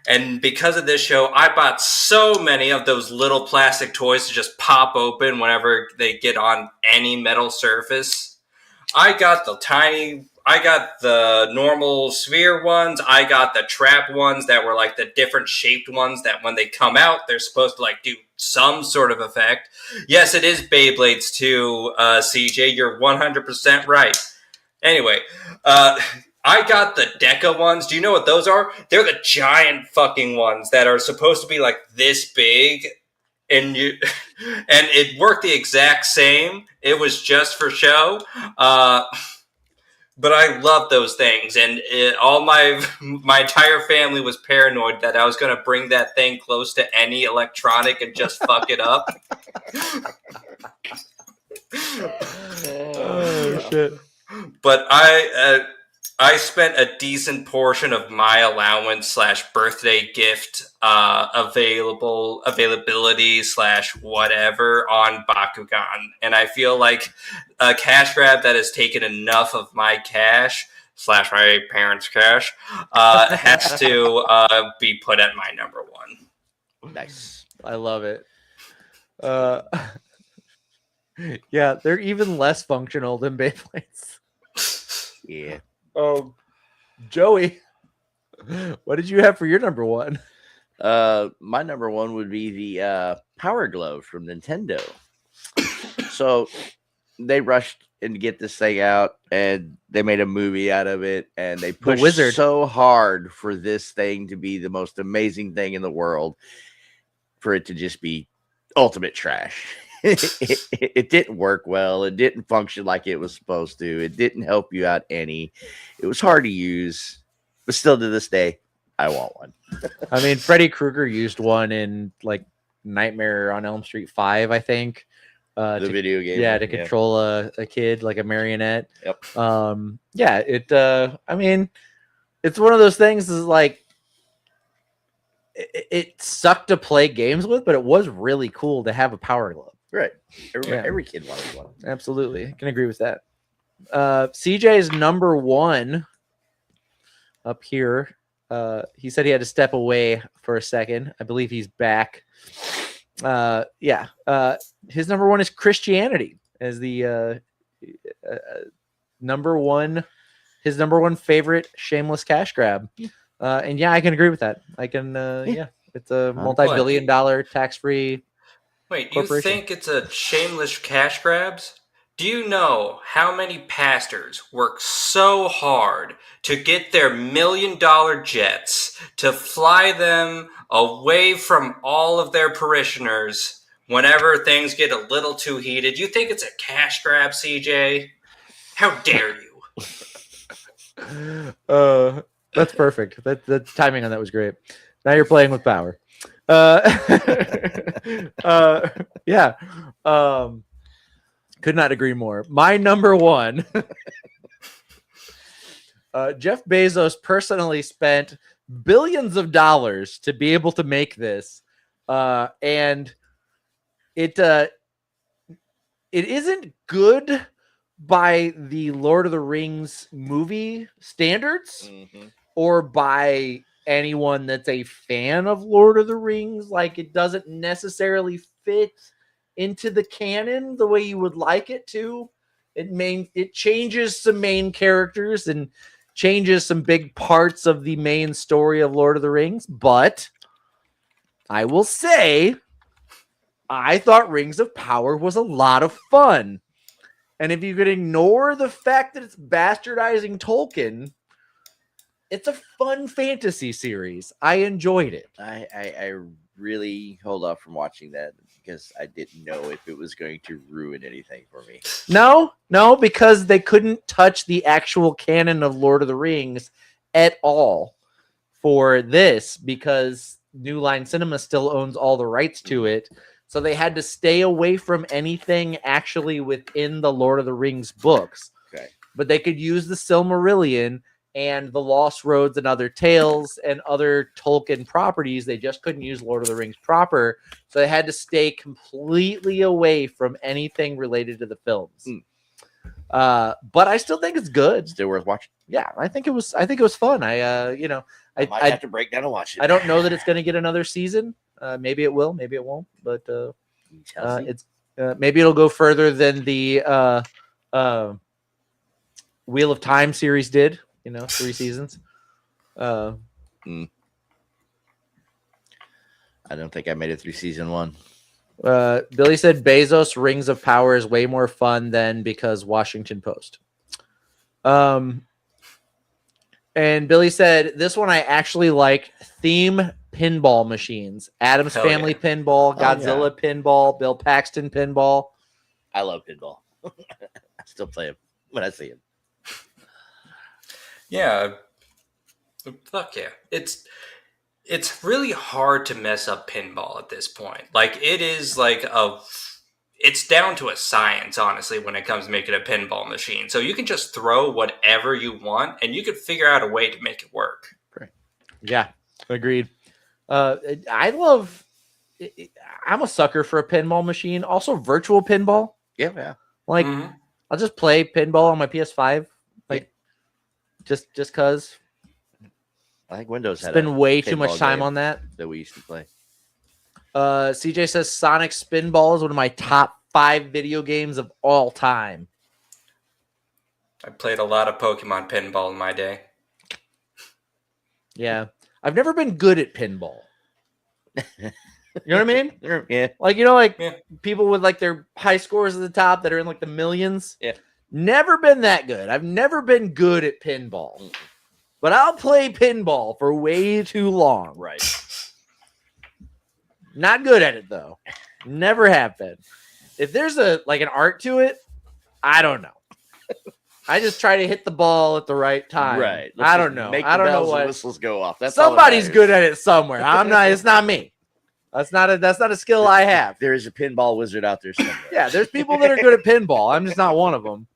And because of this show, I bought so many of those little plastic toys to just pop open whenever they get on any metal surface. I got the normal sphere ones. I got the trap ones that were like the different shaped ones that when they come out, they're supposed to do some sort of effect. Yes, it is Beyblades too, CJ. You're 100% right. Anyway, I got the Deca ones. Do you know what those are? They're the giant fucking ones that are supposed to be like this big, and it worked the exact same. It was just for show. But I love those things, and all my entire family was paranoid that I was going to bring that thing close to any electronic and just fuck it up. Oh shit! But I spent a decent portion of my allowance / birthday gift availability / whatever on Bakugan, and I feel like a cash grab that has taken enough of my cash / my parents' cash has to be put at my number one. Nice. I love it. Yeah, they're even less functional than Beyblades. Yeah. Joey, what did you have for your number one? My number one would be the Power Glove from Nintendo. So they rushed in to get this thing out, and they made a movie out of it, and they pushed Wizard. so hard for this thing to be the most amazing thing in the world, for it to just be ultimate trash. It didn't work well. It didn't function like it was supposed to. It didn't help you out any. It was hard to use, but still to this day, I want one. I mean, Freddy Krueger used one in Nightmare on Elm Street 5, I think. The video game. Yeah, to control a kid like a marionette. Yep. Yeah, I mean, it's one of those things is it sucked to play games with, but it was really cool to have a Power Glove. Right. Every kid wanted one. Absolutely. I can agree with that. CJ's number one up here. He said he had to step away for a second. I believe he's back. His number one is Christianity as the number one, his number one favorite shameless cash grab. And yeah, I can agree with that. I can, it's a multi-billion-dollar tax-free. Wait, you think it's a shameless cash grabs? Do you know how many pastors work so hard to get their $1 million jets to fly them away from all of their parishioners whenever things get a little too heated? You think it's a cash grab, CJ? How dare you? That's perfect. The timing on that was great. Now you're playing with power. Yeah. Could not agree more. My number one. Jeff Bezos personally spent billions of dollars to be able to make this, and it isn't good by the Lord of the Rings movie standards, or by anyone that's a fan of Lord of the Rings. It doesn't necessarily fit into the canon the way you would like it to. It changes some main characters and changes some big parts of the main story of Lord of the Rings, but I will say I thought Rings of Power was a lot of fun. And if you could ignore the fact that it's bastardizing Tolkien, it's a fun fantasy series. I enjoyed it. I really hold off from watching that because I didn't know if it was going to ruin anything for me. No, because they couldn't touch the actual canon of Lord of the Rings at all for this, because New Line Cinema still owns all the rights to it. So they had to stay away from anything actually within the Lord of the Rings books. Okay. But they could use the Silmarillion and the Lost Roads and Other Tales and other Tolkien properties. They just couldn't use Lord of the Rings proper, so they had to stay completely away from anything related to the films. But I still think it's good. Still worth watching. Yeah, I think it was fun. I might have to break down and watch it. I don't know that it's going to get another season. Maybe it will, maybe it won't. But it's maybe it'll go further than the Wheel of Time series did. 3 seasons. I don't think I made it through season 1. Billy said Bezos Rings of Power is way more fun than because Washington Post. And Billy said this one I actually like. Theme pinball machines. Adam's Family Pinball, Godzilla Pinball, Bill Paxton Pinball. I love pinball. I still play him when I see him. Yeah. Fuck yeah. It's really hard to mess up pinball at this point. Like, it is like it's down to a science, honestly, when it comes to making a pinball machine. So you can just throw whatever you want, and you can figure out a way to make it work. Right. Yeah, agreed. I'm a sucker for a pinball machine. Also, virtual pinball. Yeah. Like, I'll just play pinball on my PS5. Like, just because. I think Windows had spend way too much time on that we used to play. CJ says Sonic Spinball is one of my top 5 video games of all time. I played a lot of Pokemon pinball in my day. Yeah. I've never been good at pinball. You know what I mean? Yeah. Like, people with like their high scores at the top that are in like the millions. Yeah. Never been that good. I've never been good at pinball. But I'll play pinball for way too long. Right. Not good at it, though. Never have been. If there's an art to it, I don't know. I just try to hit the ball at the right time. Right. I don't know. I don't know what whistles go off. That's somebody's good at it somewhere. I'm not. It's not me. That's not a skill I have. There is a pinball wizard out there somewhere. Yeah, there's people that are good at pinball. I'm just not one of them.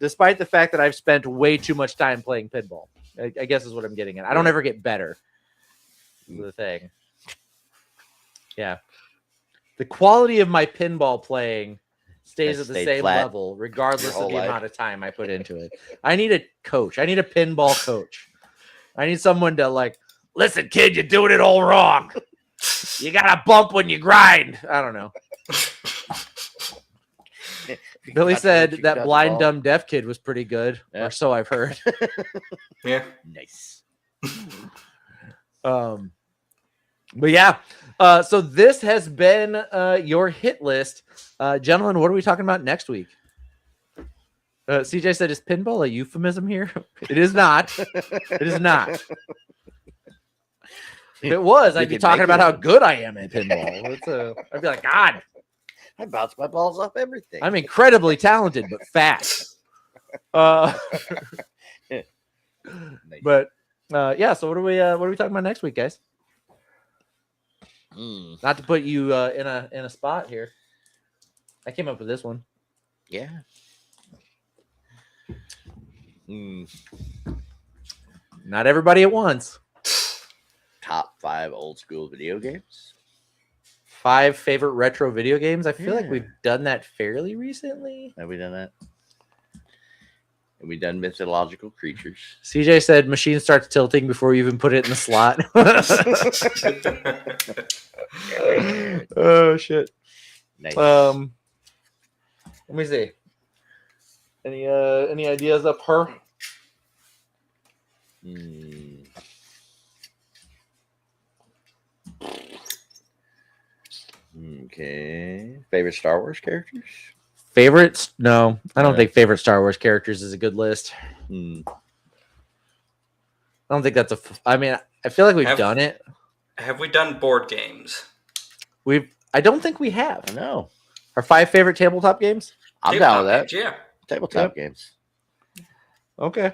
Despite the fact that I've spent way too much time playing pinball, I guess is what I'm getting at. I don't ever get better. Is the thing. Yeah. The quality of my pinball playing stays at the same level, regardless of the amount of time I put into it. I need a coach. I need a pinball coach. I need someone to listen, kid, you're doing it all wrong. You got to bump when you grind. I don't know. Billy said that blind, dumb, deaf kid was pretty good, or so I've heard. Yeah. Nice. But yeah. So this has been your hit list. Gentlemen, what are we talking about next week? CJ said, is pinball a euphemism here? It is not. It is not. If it was, I'd be talking about how good I am at pinball. I'd be like, God. I bounce my balls off everything. I'm incredibly talented, but fat. Nice. But yeah. So what are we talking about next week, guys? Not to put you in a spot here. I came up with this one. Yeah. Not everybody at once. Top 5 old school video games. 5 favorite retro video games. I feel like we've done that fairly recently. Have we done that? Have we done mythological creatures? CJ said machine starts tilting before you even put it in the slot. Oh shit. Nice. Let me see. Any ideas up her? Okay. Favorite Star Wars characters? Favorites? No, I don't think favorite Star Wars characters is a good list. I don't think that's I mean, I feel like we've done it. Have we done board games? I don't think we have. No. Our 5 favorite tabletop games? I'm down with that. Games, yeah. Tabletop games. Okay.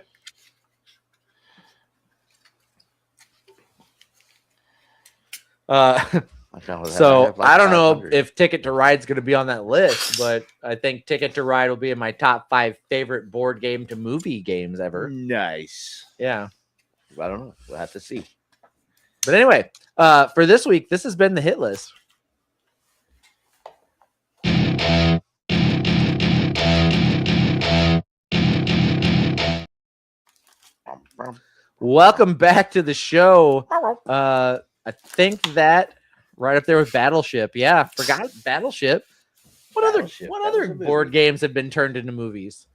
So I don't know if Ticket to Ride's going to be on that list, but I think Ticket to Ride will be in my top 5 favorite board game to movie games ever. Nice. Yeah. I don't know. We'll have to see. But anyway, for this week, this has been the hit list. Welcome back to the show. I think that right up there with Battleship. Yeah, forgot Battleship. What other board games have been turned into movies?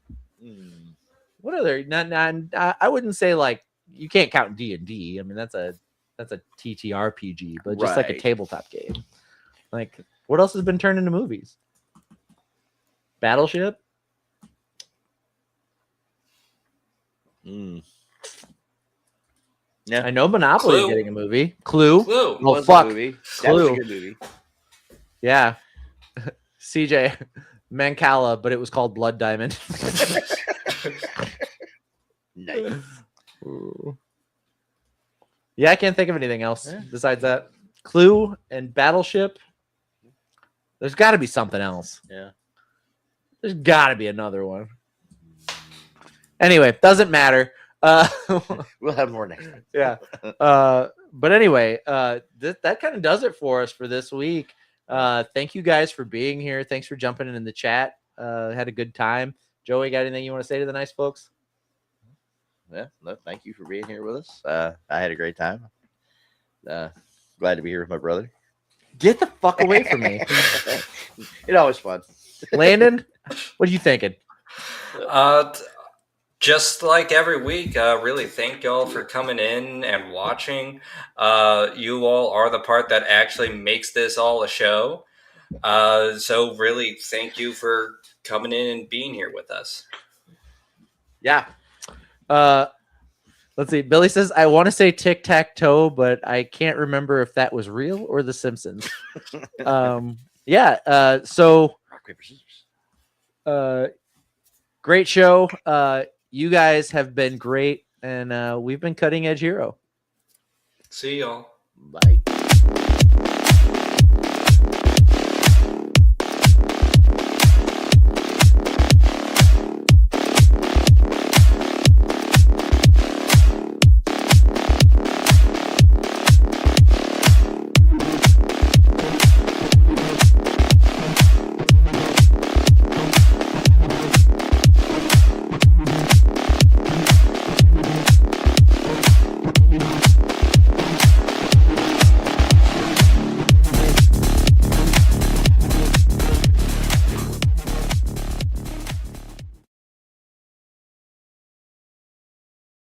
What other? I wouldn't say like you can't count D&D. I mean that's a TTRPG, but just like a tabletop game. Like what else has been turned into movies? Battleship. Yeah, I know Monopoly is getting a movie. Clue. Oh fuck, Clue. That was a good movie. Yeah, CJ Mancala, but it was called Blood Diamond. Nice. Yeah, I can't think of anything else besides that. Clue and Battleship. There's got to be something else. Yeah. There's got to be another one. Anyway, doesn't matter. We'll have more next time. Yeah. But anyway, that kind of does it for us for this week. Thank you guys for being here. Thanks for jumping in the chat. Had a good time. Joey, got anything you want to say to the nice folks? Yeah, no, thank you for being here with us. I had a great time. Glad to be here with my brother. Get the fuck away from me. It's always fun. Landon, what are you thinking? Just like every week, really thank y'all for coming in and watching. You all are the part that actually makes this all a show. So really thank you for coming in and being here with us. Yeah. Let's see. Billy says, I want to say tic-tac-toe, but I can't remember if that was real or The Simpsons. Yeah. So rock, paper, scissors. Great show. You guys have been great, and we've been Cutting Edge Hero. See y'all. Bye.